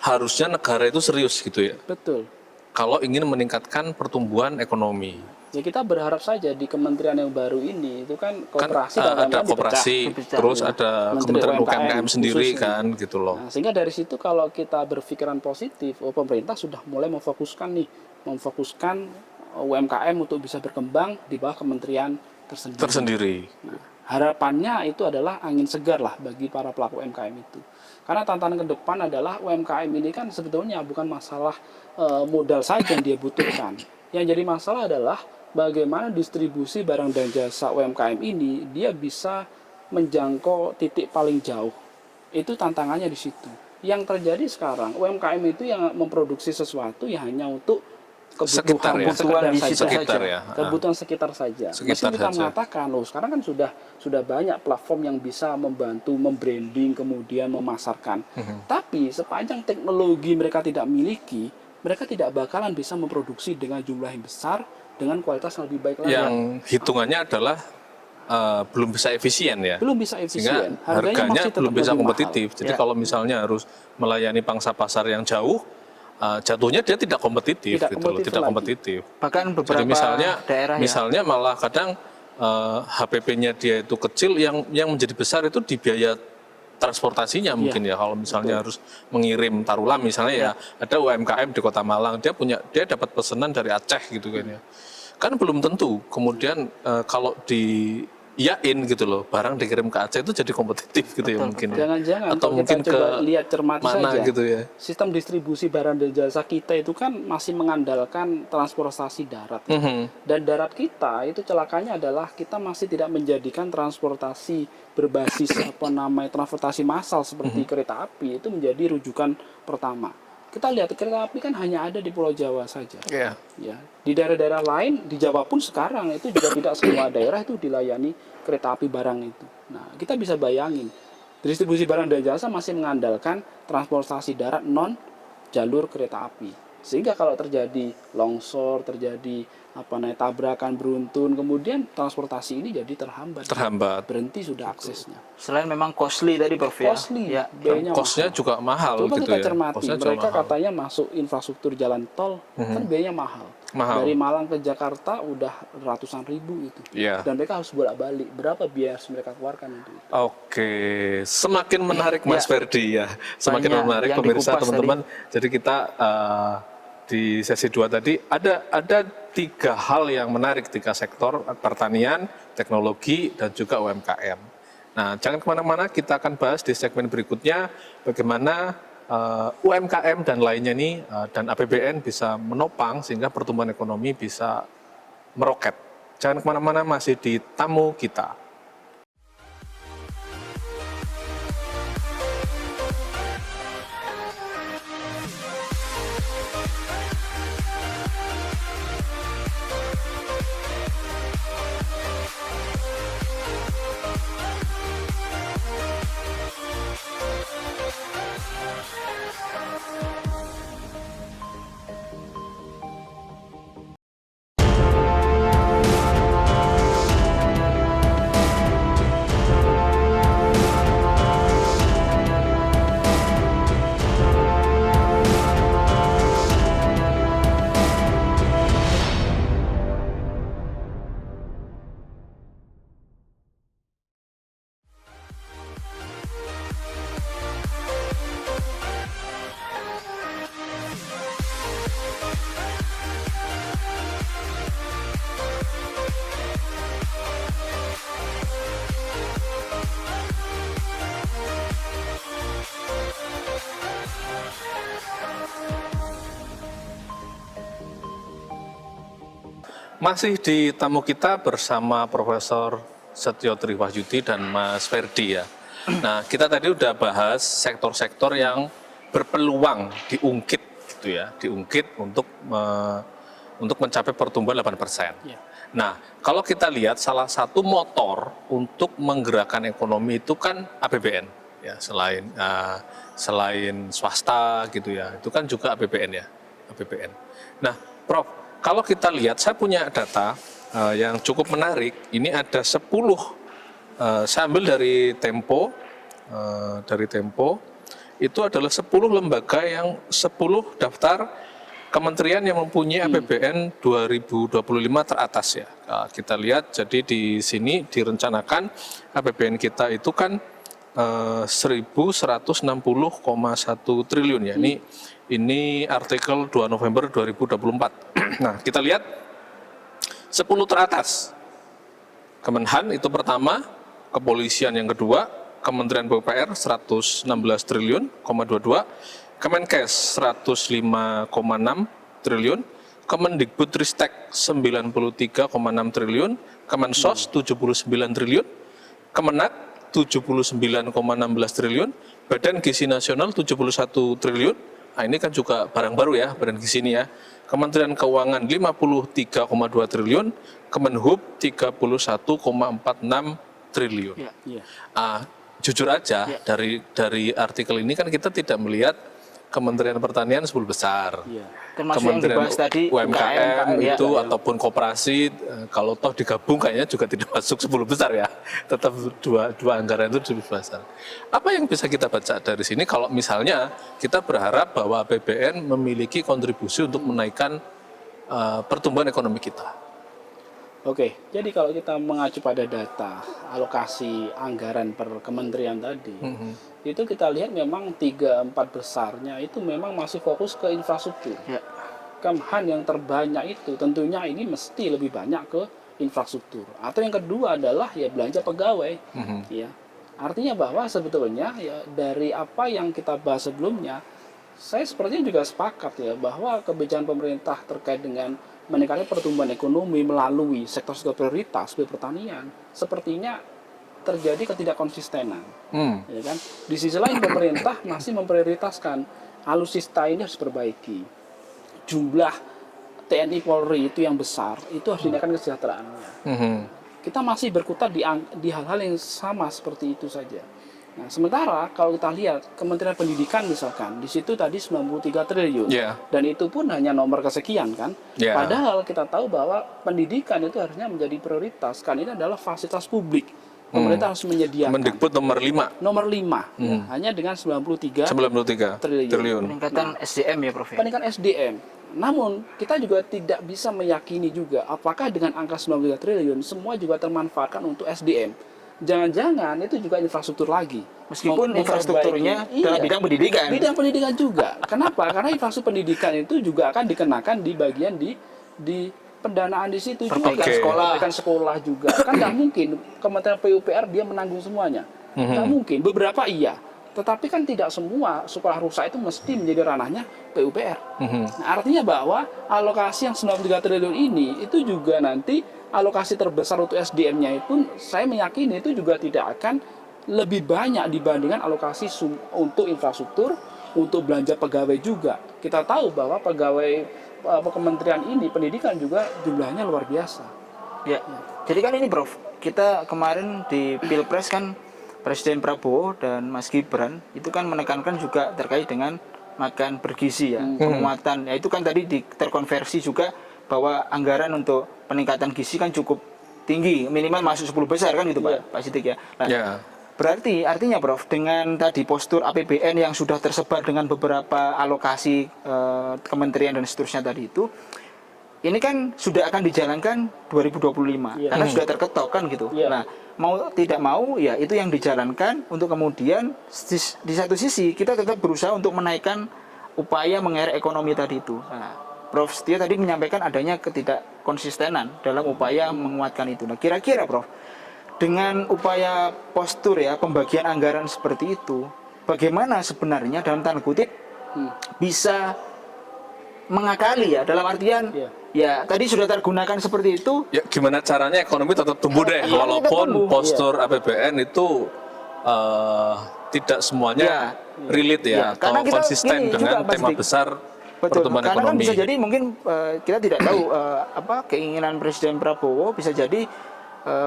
harusnya negara itu serius gitu ya. Betul. Kalau ingin meningkatkan pertumbuhan ekonomi. Ya kita berharap saja di kementerian yang baru ini itu kan kooperasi Kan dan ada UMKM koperasi, dipecah. terus ada Menteri Kementerian UMKM UMKM sendiri khususnya. kan gitu loh. Nah, sehingga dari situ kalau kita berpikiran positif, pemerintah sudah mulai memfokuskan UMKM untuk bisa berkembang di bawah kementerian tersendiri. Nah, harapannya itu adalah angin segar lah bagi para pelaku UMKM itu. Karena tantangan ke depan adalah UMKM ini kan sebetulnya bukan masalah modal saja yang dia butuhkan. Yang jadi masalah adalah bagaimana distribusi barang dan jasa UMKM ini dia bisa menjangkau titik paling jauh. Itu tantangannya di situ. Yang terjadi sekarang UMKM itu yang memproduksi sesuatu ya hanya untuk Sekitar ya. Kebutuhan di saja. situ Sekitar saja. ya. Kebutuhan sekitar saja. Sekitar Meski kita saja. mengatakan loh sekarang kan sudah banyak platform yang bisa membantu membranding kemudian memasarkan. Tapi sepanjang teknologi mereka tidak miliki, mereka tidak bakalan bisa memproduksi dengan jumlah yang besar dengan kualitas yang lebih baik lagi. Yang hitungannya adalah belum bisa efisien ya. Belum bisa Sehingga efisien. harganya masih tetap belum bisa lebih kompetitif. mahal. Jadi kalau misalnya harus melayani pangsa pasar yang jauh, jatuhnya dia tidak kompetitif, Tidak gitu loh, kompetitif tidak lagi. kompetitif. Bahkan Jadi beberapa daerah ya. misalnya malah kadang HPP-nya dia itu kecil, yang menjadi besar itu di biaya transportasinya mungkin ya. Kalau misalnya harus mengirim taruhlah misalnya ya ada UMKM di Kota Malang, dia dapat pesanan dari Aceh gitu kan ya. Kan belum tentu. Kemudian kalau diiyain gitu loh, barang dikirim ke Aceh itu jadi kompetitif gitu ya mungkin. Ya. Jangan-jangan Atau kalau mungkin kita coba ke lihat cermati mana saja, gitu ya. sistem distribusi barang dan jasa kita itu kan masih mengandalkan transportasi darat. Dan darat kita itu celakanya adalah kita masih tidak menjadikan transportasi berbasis transportasi massal seperti kereta api itu menjadi rujukan pertama. Kita lihat kereta api kan hanya ada di Pulau Jawa saja. Iya. Ya, di daerah-daerah lain di Jawa pun sekarang itu juga tidak semua daerah itu dilayani kereta api barang itu. Nah, kita bisa bayangin distribusi barang dan jasa masih mengandalkan transportasi darat non jalur kereta api. Sehingga kalau terjadi longsor, terjadi tabrakan beruntun, kemudian transportasi ini jadi terhambat. Berhenti sudah aksesnya. Selain memang costly tadi Prof ya. Costly, Ya. biayanya Cost-nya mahal. juga mahal Coba gitu kita ya. cermati, Cost-nya juga mereka mahal. katanya masuk infrastruktur jalan tol, kan biayanya mahal. Dari Malang ke Jakarta udah ratusan ribu itu. Iya. Dan mereka harus bolak-balik. Berapa biaya harus mereka keluarkan untuk itu? Oke, semakin menarik Mas Ferdi ya, semakin Banyak menarik yang pemirsa dikupas teman-teman. Jadi kita di sesi 2 tadi ada 3 hal yang menarik, 3 sektor: pertanian, teknologi, dan juga UMKM. Nah, jangan kemana-mana, kita akan bahas di segmen berikutnya bagaimana UMKM dan lainnya ini dan APBN bisa menopang sehingga pertumbuhan ekonomi bisa meroket. Jangan kemana-mana, masih di tamu kita. Masih di tamu kita bersama Profesor Setio Triwahyudi dan Mas Ferdi ya. Nah, kita tadi udah bahas sektor-sektor yang berpeluang diungkit gitu ya, diungkit untuk mencapai pertumbuhan 8%. Ya. Nah, kalau kita lihat salah satu motor untuk menggerakkan ekonomi itu kan APBN ya, selain swasta gitu ya. Itu kan juga APBN ya, APBN. Nah, Prof, kalau kita lihat, saya punya data yang cukup menarik. Ini ada 10, saya ambil dari Tempo, itu adalah 10 lembaga yang 10 daftar kementerian yang mempunyai APBN 2025 teratas ya. Kita lihat, jadi di sini direncanakan APBN kita itu kan 1.160,1 triliun ya. Ini artikel 2 November 2024. Nah, kita lihat 10 teratas. Kemenhan itu pertama, kepolisian yang kedua, Kementerian PUPR 116 triliun, 22, Kemenkes 105,6 triliun, Kemendikbudristek 93,6 triliun, Kemensos 79 triliun, Kemenak 79,16 triliun, Badan Gizi Nasional 71 triliun. Nah, ini kan juga barang baru ya, Badan Gizi ini ya. Kementerian Keuangan 53,2 triliun, Kemenhub 31,46 triliun. Ya. Iya. Jujur aja dari artikel ini kan kita tidak melihat Kementerian Pertanian 10 besar. Iya. Termasuk yang Kementerian dibahas tadi UMKM ya. itu ataupun koperasi, kalau toh digabung kayaknya juga tidak masuk 10 besar ya. Tetap dua anggaran itu 10 besar. Apa yang bisa kita baca dari sini kalau misalnya kita berharap bahwa APBN memiliki kontribusi untuk menaikkan pertumbuhan ekonomi kita? Oke, jadi kalau kita mengacu pada data alokasi anggaran per kementerian tadi, itu kita lihat memang 3-4 besarnya itu memang masih fokus ke infrastruktur. Ya. Kemhan yang terbanyak itu tentunya ini mesti lebih banyak ke infrastruktur. Atau yang kedua adalah ya belanja pegawai. Ya. Artinya bahwa sebetulnya ya dari apa yang kita bahas sebelumnya, saya sepertinya juga sepakat ya bahwa kebijakan pemerintah terkait dengan meningkatkan pertumbuhan ekonomi melalui sektor-sektor prioritas seperti pertanian sepertinya terjadi ketidakkonsistenan. Ya kan? Di sisi lain pemerintah masih memprioritaskan alutsista ini harus diperbaiki. Jumlah TNI Polri itu yang besar itu harus dinaikkan kesejahteraannya. Kita masih berkutat di hal-hal yang sama seperti itu saja. Nah, sementara kalau kita lihat Kementerian Pendidikan misalkan, di situ tadi 93 triliun. Dan itu pun hanya nomor kesekian kan. Padahal kita tahu bahwa pendidikan itu harusnya menjadi prioritas, kan ini adalah fasilitas publik. Pemerintah harus menyediakan. Mendikbud nomor 5. Nomor 5, ya, hanya dengan 93 triliun. Peningkatan SDM ya Prof. Peningkatan SDM. Namun, kita juga tidak bisa meyakini juga apakah dengan angka 93 triliun semua juga termanfaatkan untuk SDM. Jangan-jangan itu juga infrastruktur lagi. Meskipun infrastrukturnya dalam bidang pendidikan. Bidang pendidikan juga. Kenapa? Karena infrastruktur pendidikan itu juga akan dikenakan di bagian di pendanaan di situ juga. Perbaikan sekolah juga. Kan nggak mungkin Kementerian PUPR dia menanggung semuanya. Nggak mungkin. Beberapa iya. Tetapi kan tidak semua sekolah rusak itu mesti menjadi ranahnya PUPR. Nah, artinya bahwa alokasi yang 93 triliun ini itu juga nanti alokasi terbesar untuk SDM-nya pun saya meyakini itu juga tidak akan lebih banyak dibandingkan alokasi untuk infrastruktur, untuk belanja pegawai juga. Kita tahu bahwa pegawai kementerian ini, pendidikan juga jumlahnya luar biasa. Ya. Jadi kan ini Prof, kita kemarin di Pilpres kan Presiden Prabowo dan Mas Gibran itu kan menekankan juga terkait dengan makan bergizi ya, penguatan. Ya itu kan tadi terkonversi juga bahwa anggaran untuk peningkatan gizi kan cukup tinggi, minimal masuk 10 besar kan gitu Pak Sidik ya. Nah, berarti artinya Prof, dengan tadi postur APBN yang sudah tersebar dengan beberapa alokasi kementerian dan seterusnya tadi itu, ini kan sudah akan dijalankan 2025 karena sudah terketok kan gitu. Nah, mau tidak mau ya itu yang dijalankan untuk kemudian di satu sisi kita tetap berusaha untuk menaikkan upaya mengerek ekonomi tadi itu. Nah, Prof Setia tadi menyampaikan adanya ketidakkonsistenan dalam upaya menguatkan itu. Nah, kira-kira Prof, dengan upaya postur ya pembagian anggaran seperti itu, bagaimana sebenarnya dalam tanda kutip bisa mengakali ya dalam artian ya tadi sudah tergunakan seperti itu. Ya gimana caranya ekonomi tetap tumbuh deh, walaupun postur APBN itu tidak semuanya relate ya atau konsisten dengan tema besar. Betul, karena kan bisa jadi mungkin kita tidak tahu apa keinginan Presiden Prabowo, bisa jadi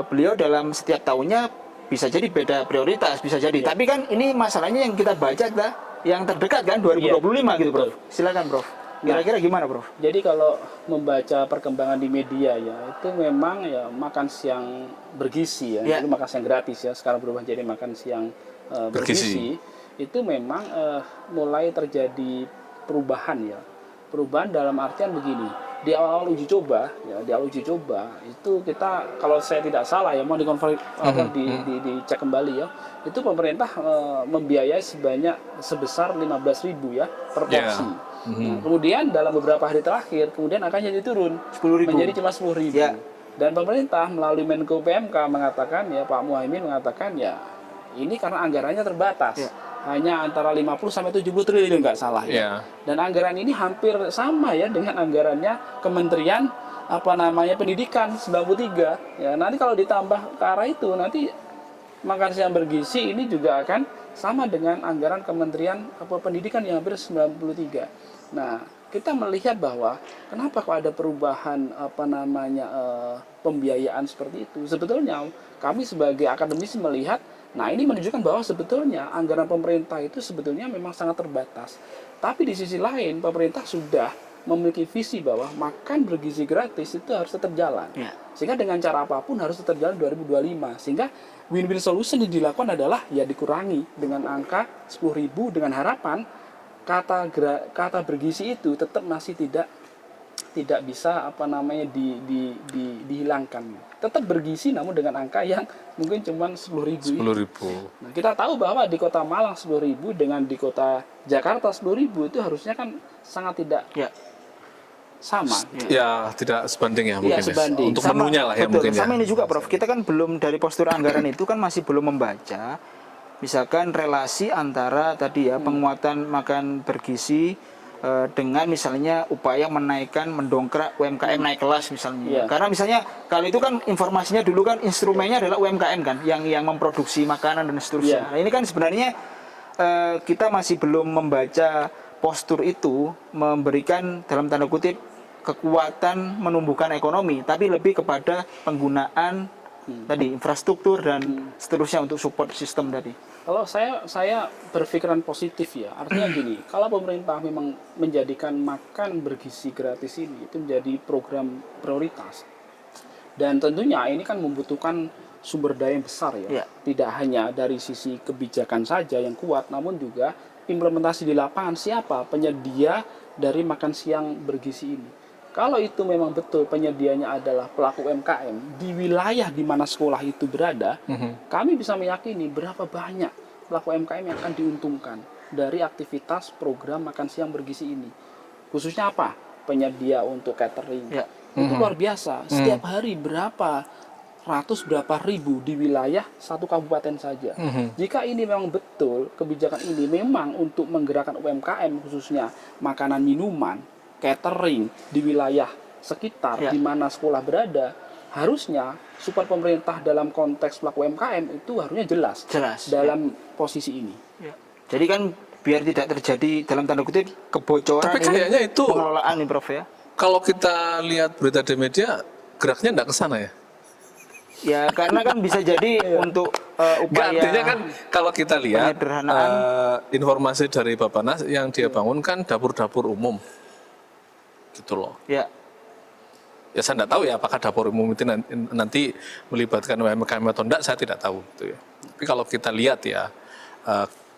beliau dalam setiap tahunnya bisa jadi beda prioritas, bisa jadi. Tapi kan ini masalahnya yang kita baca adalah yang terdekat kan 2025 gitu Prof. Silakan Prof. Kira-kira gimana Prof? Jadi kalau membaca perkembangan di media ya itu memang ya makan siang bergizi ya, itu makan siang gratis ya, sekarang berubah jadi makan siang bergizi. Itu memang mulai terjadi perubahan dalam artian begini, di awal uji coba itu kita kalau saya tidak salah ya mau dicek kembali ya, itu pemerintah membiayai sebesar 15.000 ya per porsi. Nah, kemudian dalam beberapa hari terakhir kemudian akan jadi turun 10.000 menjadi cuma 10.000 dan pemerintah melalui Menko PMK mengatakan ya, Pak Muhaimin mengatakan ya ini karena anggarannya terbatas. hanya antara 50 sampai 70 triliun nggak salah ya. Iya. Dan anggaran ini hampir sama ya dengan anggarannya Kementerian Pendidikan 93. Ya, nanti kalau ditambah ke arah itu nanti makan siang bergizi ini juga akan sama dengan anggaran Kementerian Pendidikan yang hampir 93. Nah, kita melihat bahwa kenapa kok ada perubahan pembiayaan seperti itu. Sebetulnya kami sebagai akademisi melihat, nah ini menunjukkan bahwa sebetulnya anggaran pemerintah itu sebetulnya memang sangat terbatas. Tapi di sisi lain pemerintah sudah memiliki visi bahwa makan bergizi gratis itu harus tetap jalan. Ya. Sehingga dengan cara apapun harus tetap jalan 2025. Sehingga win-win solution yang dilakukan adalah ya dikurangi dengan angka 10.000 dengan harapan kata bergizi itu tetap masih tidak bisa dihilangkan. Tetap bergizi namun dengan angka yang mungkin cuma 10.000. 10.000. Nah, kita tahu bahwa di Kota Malang 10.000 dengan di Kota Jakarta 10.000 itu harusnya kan sangat tidak sama. Ya, tidak sebanding ya mungkin. sebanding. Untuk menunya lah ya betul, mungkin ya. sama ini juga Prof, kita kan belum dari postur anggaran itu kan masih belum membaca misalkan relasi antara tadi ya penguatan makan bergizi dengan misalnya upaya menaikkan mendongkrak UMKM naik kelas misalnya. Karena misalnya kalau itu kan informasinya dulu kan instrumennya adalah UMKM kan yang memproduksi makanan dan seterusnya. Nah, ini kan sebenarnya kita masih belum membaca postur itu memberikan dalam tanda kutip kekuatan menumbuhkan ekonomi, tapi lebih kepada penggunaan tadi infrastruktur dan seterusnya untuk support sistem tadi. Kalau saya berpikiran positif ya, artinya gini, kalau pemerintah memang menjadikan makan bergizi gratis ini itu menjadi program prioritas, dan tentunya ini kan membutuhkan sumber daya yang besar ya, tidak hanya dari sisi kebijakan saja yang kuat, namun juga implementasi di lapangan siapa penyedia dari makan siang bergizi ini. Kalau itu memang betul penyedianya adalah pelaku UMKM di wilayah di mana sekolah itu berada, kami bisa meyakini berapa banyak pelaku UMKM yang akan diuntungkan dari aktivitas program makan siang bergizi ini. Khususnya apa? Penyedia untuk catering. Itu luar biasa. Setiap hari berapa ribu di wilayah satu kabupaten saja. Jika ini memang betul, kebijakan ini memang untuk menggerakkan UMKM khususnya makanan minuman, catering di wilayah sekitar di mana sekolah berada, harusnya support pemerintah dalam konteks pelaku UMKM itu harusnya jelas dalam posisi ini. Jadi kan biar tidak terjadi dalam tanda kutip kebocoran. Tapi kayaknya itu pengelolaan nih Prof ya. Kalau kita lihat berita di media, geraknya enggak ke sana ya. Ya karena kan bisa jadi untuk upaya. Artinya kan kalau kita lihat informasi dari Bappenas yang dia bangun kan dapur-dapur umum, gitu loh. Ya saya tidak tahu ya apakah dapur umum itu nanti melibatkan UMKM atau tidak, saya tidak tahu. Gitu ya. Tapi kalau kita lihat ya,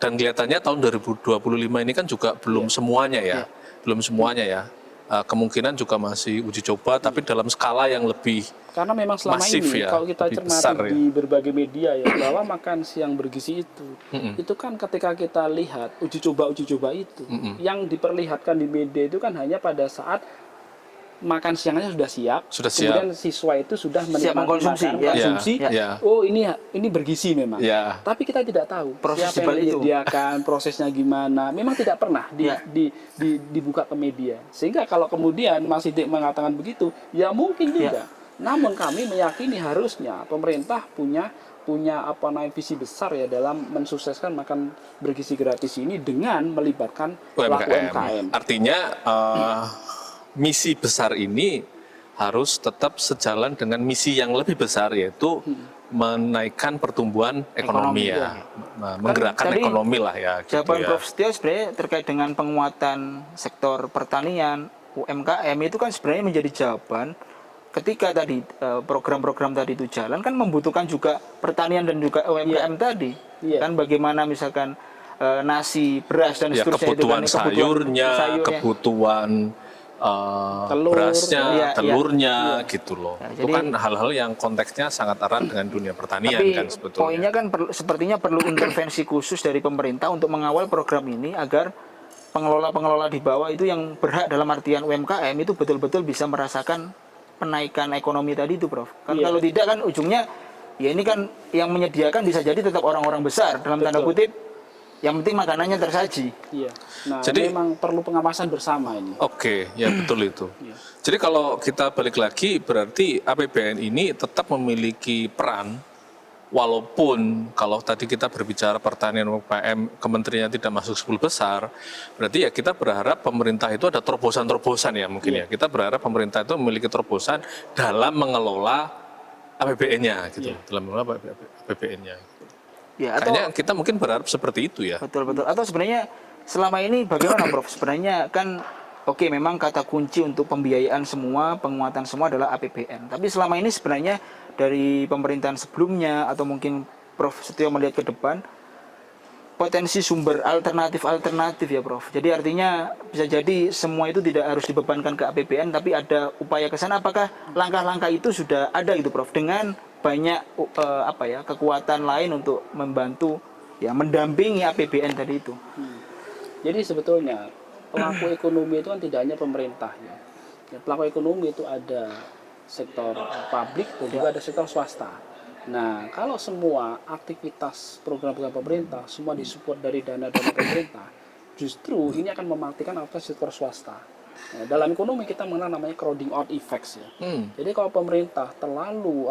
dan kelihatannya tahun 2025 ini kan juga belum semuanya ya, belum semuanya ya. Kemungkinan juga masih uji coba, tapi dalam skala yang lebih karena memang selama masif ini ya, kalau kita cermati di berbagai media ya bahwa makan siang bergizi itu kan ketika kita lihat uji coba itu yang diperlihatkan di media itu kan hanya pada saat makan siangnya sudah siap, kemudian siswa itu sudah menikmati konsumsi. Oh ini bergizi memang. Tapi kita tidak tahu proses siapa yang menyediakan, prosesnya gimana. Memang tidak pernah dibuka ke media. Sehingga kalau kemudian Mas Sidik mengatakan begitu, ya mungkin juga. Namun kami meyakini harusnya pemerintah punya visi besar ya dalam mensukseskan makan bergizi gratis ini dengan melibatkan pelaku UMKM. Artinya misi besar ini harus tetap sejalan dengan misi yang lebih besar, yaitu menaikkan pertumbuhan ekonomi ya, menggerakkan ekonomi lah ya. Jawaban Prof. Setio sebenarnya terkait dengan penguatan sektor pertanian, UMKM itu kan sebenarnya menjadi jawaban ketika tadi program-program tadi itu jalan kan membutuhkan juga pertanian dan juga UMKM tadi. Kan bagaimana misalkan nasi, beras dan seterusnya kebutuhan itu kan sayurnya, kebutuhan berasnya, telurnya gitu loh. Itu kan hal-hal yang konteksnya sangat erat dengan dunia pertanian kan sebetulnya. Poinnya kan sepertinya perlu intervensi khusus dari pemerintah untuk mengawal program ini agar pengelola-pengelola di bawah itu yang berhak dalam artian UMKM itu betul-betul bisa merasakan penaikan ekonomi tadi itu, Prof. Kan kalau tidak kan ujungnya ya ini kan yang menyediakan bisa jadi tetap orang-orang besar dalam tanda kutip Yang penting makanannya tersaji. Iya. Nah, Jadi- memang perlu pengawasan bersama ini. Oke, ya betul itu. Iya. Jadi kalau kita balik lagi, berarti APBN ini tetap memiliki peran, walaupun kalau tadi kita berbicara pertanian UMKM, kementeriannya tidak masuk 10 besar, berarti ya kita berharap pemerintah itu ada terobosan-terobosan ya mungkin ya. Kita berharap pemerintah itu memiliki terobosan dalam mengelola APBN-nya gitu, dalam mengelola APBN-nya. Ya, atau Kayaknya kita mungkin berharap seperti itu ya. betul. Atau sebenarnya selama ini bagaimana Prof? Sebenarnya kan oke, memang kata kunci untuk pembiayaan semua, penguatan semua adalah APBN. Tapi selama ini sebenarnya dari pemerintahan sebelumnya atau mungkin Prof Setio melihat ke depan potensi sumber alternatif ya Prof. Jadi artinya bisa jadi semua itu tidak harus dibebankan ke APBN tapi ada upaya ke sana. Apakah langkah-langkah itu sudah ada gitu Prof dengan banyak kekuatan lain untuk membantu ya mendampingi APBN tadi itu. Jadi sebetulnya pelaku ekonomi itu kan tidak hanya pemerintah ya. Pelaku ekonomi itu ada sektor publik dan juga ada sektor swasta. Nah, kalau semua aktivitas program-program pemerintah semua disupport dari dana-dana pemerintah, justru ini akan mematikan sektor swasta. Nah, dalam ekonomi kita mengenal namanya crowding out effects ya. Jadi kalau pemerintah terlalu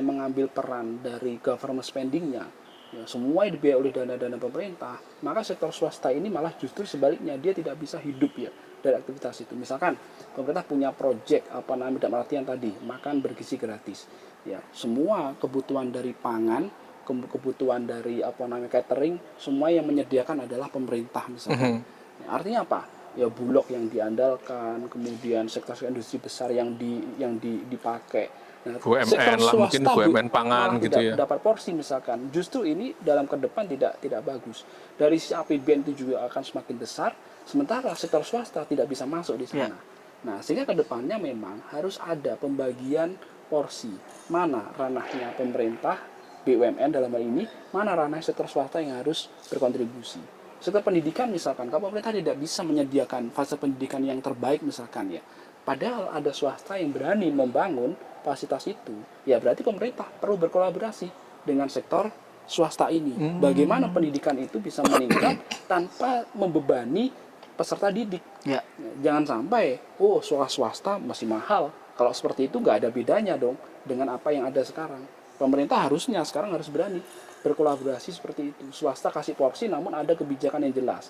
mengambil peran dari government spendingnya, ya, semua dibiayai oleh dana-dana pemerintah, maka sektor swasta ini malah justru sebaliknya dia tidak bisa hidup ya dari aktivitas itu. Misalkan pemerintah punya proyek dalam artian tadi makan bergizi gratis. Ya, semua kebutuhan dari pangan, kebutuhan dari catering, semua yang menyediakan adalah pemerintah misalkan. Ya, artinya apa? Ya Bulog yang diandalkan, kemudian sektor industri besar yang dipakai. Nah, BUMN lah mungkin BUMN pangan gitu ya. Dapat porsi misalkan. Justru ini dalam ke depan tidak bagus. Dari sisi APBN itu juga akan semakin besar, sementara sektor swasta tidak bisa masuk di sana. Nah, sehingga ke depannya memang harus ada pembagian porsi. Mana ranahnya pemerintah, BUMN dalam hal ini, mana ranah sektor swasta yang harus berkontribusi. Sektor pendidikan misalkan, kalau pemerintah tidak bisa menyediakan fase pendidikan yang terbaik misalkan ya, padahal ada swasta yang berani membangun fasilitas itu, ya berarti pemerintah perlu berkolaborasi dengan sektor swasta ini. Bagaimana pendidikan itu bisa meningkat tanpa membebani peserta didik. Ya. Jangan sampai, sekolah swasta masih mahal. Kalau seperti itu nggak ada bedanya dong dengan apa yang ada sekarang. Pemerintah harusnya sekarang harus berani berkolaborasi seperti itu. Swasta kasih porsi namun ada kebijakan yang jelas.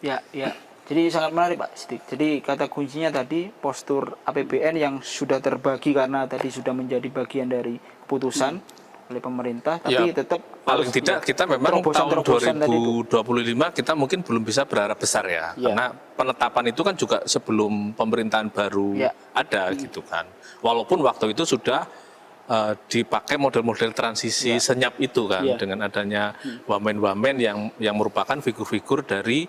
Ya. Jadi sangat menarik Pak Sidik. Jadi kata kuncinya tadi postur APBN yang sudah terbagi karena tadi sudah menjadi bagian dari keputusan oleh pemerintah, tapi tetap paling tidak kita memang tahun 2025 kita mungkin belum bisa berharap besar ya, karena penetapan itu kan juga sebelum pemerintahan baru ada gitu kan. Walaupun waktu itu sudah dipakai model-model transisi senyap itu kan dengan adanya wamen-wamen yang merupakan figur-figur dari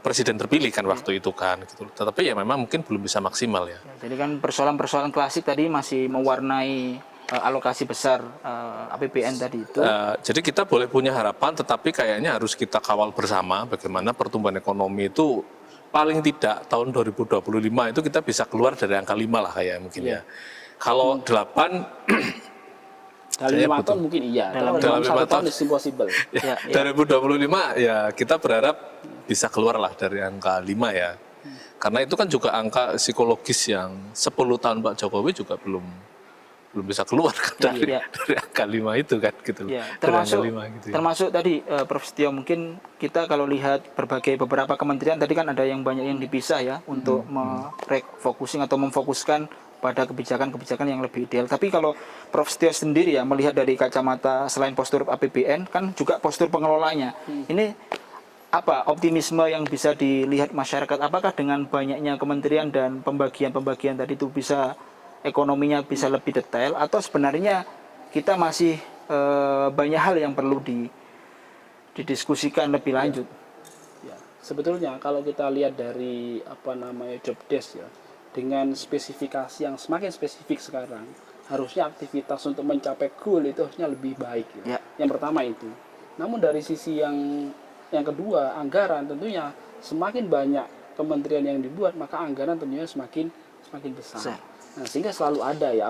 presiden terpilih kan waktu itu kan gitu. Tetapi ya memang mungkin belum bisa maksimal ya. Jadi kan persoalan-persoalan klasik tadi masih mewarnai alokasi besar APBN tadi itu. Jadi kita boleh punya harapan, tetapi kayaknya harus kita kawal bersama bagaimana pertumbuhan ekonomi itu paling tidak tahun 2025 itu kita bisa keluar dari angka 5 lah kayak mungkin ya. Kalau 8 dalam 5 tahun mungkin iya. Dalam 1 tahun is impossible. 2025 ya kita berharap bisa keluar lah dari angka 5 ya. Karena itu kan juga angka psikologis yang 10 tahun Pak Jokowi juga belum bisa keluar kan dari angka 5 itu kan gitu. Termasuk tadi Prof Setio, mungkin kita kalau lihat beberapa kementerian tadi kan ada yang banyak yang dipisah ya untuk refocusing atau memfokuskan pada kebijakan-kebijakan yang lebih ideal. Tapi kalau Prof Setio sendiri ya melihat dari kacamata selain postur APBN kan juga postur pengelolanya. Ini apa optimisme yang bisa dilihat masyarakat? Apakah dengan banyaknya kementerian dan pembagian tadi itu bisa ekonominya bisa lebih detail, atau sebenarnya kita masih banyak hal yang perlu didiskusikan lebih lanjut? Ya, sebetulnya kalau kita lihat dari job desk ya, dengan spesifikasi yang semakin spesifik sekarang, harusnya aktivitas untuk mencapai goal itu harusnya lebih baik ya. Yang pertama itu. Namun dari sisi yang kedua, anggaran tentunya semakin banyak kementerian yang dibuat, maka anggaran tentunya semakin besar. Nah, sehingga selalu ada ya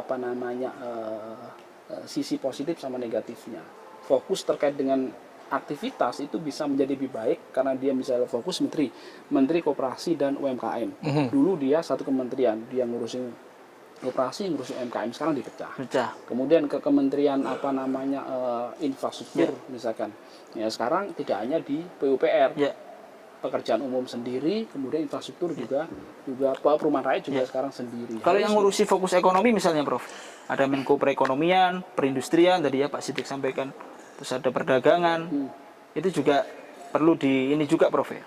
sisi positif sama negatifnya. Fokus terkait dengan aktivitas itu bisa menjadi lebih baik karena dia bisa fokus Menteri Koperasi dan UMKM. Dulu dia satu kementerian, dia ngurusin koperasi, ngurusin UMKM, sekarang dipecah. Kemudian ke kementerian infrastruktur misalkan. Ya sekarang tidak hanya di PUPR. Pekerjaan umum sendiri, kemudian infrastruktur juga perumahan rakyat juga sekarang sendiri. Kalau yang ngurusi fokus ekonomi misalnya Prof, ada Menko Perekonomian, Perindustrian tadi ya Pak Sidik sampaikan, terus ada perdagangan, itu juga perlu ini juga Prof ya,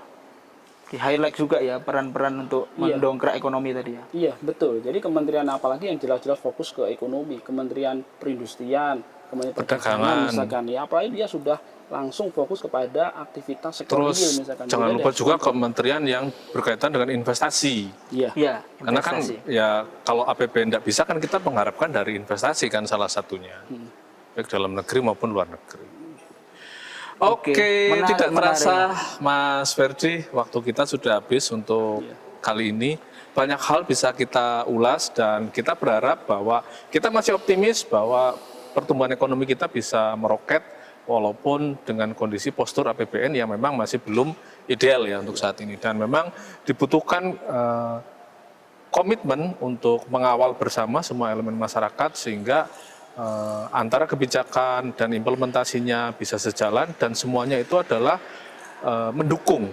di highlight juga ya peran-peran untuk mendongkrak ekonomi tadi ya. Iya betul. Jadi kementerian apalagi yang jelas-jelas fokus ke ekonomi, Kementerian Perindustrian, Kementerian Perdagangan misalkan ya, apalagi dia sudah langsung fokus kepada aktivitas sektor real misalkan. Jangan lupa juga kementerian yang berkaitan dengan investasi. Iya. Karena kan ya kalau APBN tidak bisa kan kita mengharapkan dari investasi kan salah satunya, baik dalam negeri maupun luar negeri. Oke, tidak terasa Mas Ferdi, waktu kita sudah habis untuk kali ini. Banyak hal bisa kita ulas dan kita berharap bahwa kita masih optimis bahwa pertumbuhan ekonomi kita bisa meroket walaupun dengan kondisi postur APBN yang memang masih belum ideal ya untuk saat ini. Dan memang dibutuhkan komitmen untuk mengawal bersama semua elemen masyarakat sehingga antara kebijakan dan implementasinya bisa sejalan dan semuanya itu adalah mendukung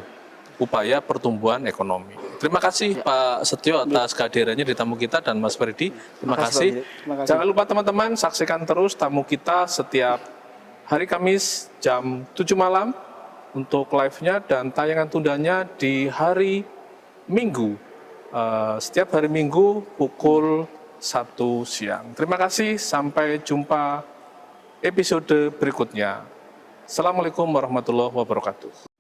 upaya pertumbuhan ekonomi. Terima kasih Pak Setio atas kehadirannya di tamu kita dan Mas Ferdi. Terima kasih. Jangan lupa teman-teman saksikan terus tamu kita setiap hari Kamis jam 7 malam untuk live-nya dan tayangan tundanya di hari Minggu. Setiap hari Minggu pukul 1 siang. Terima kasih, sampai jumpa episode berikutnya. Assalamualaikum warahmatullahi wabarakatuh.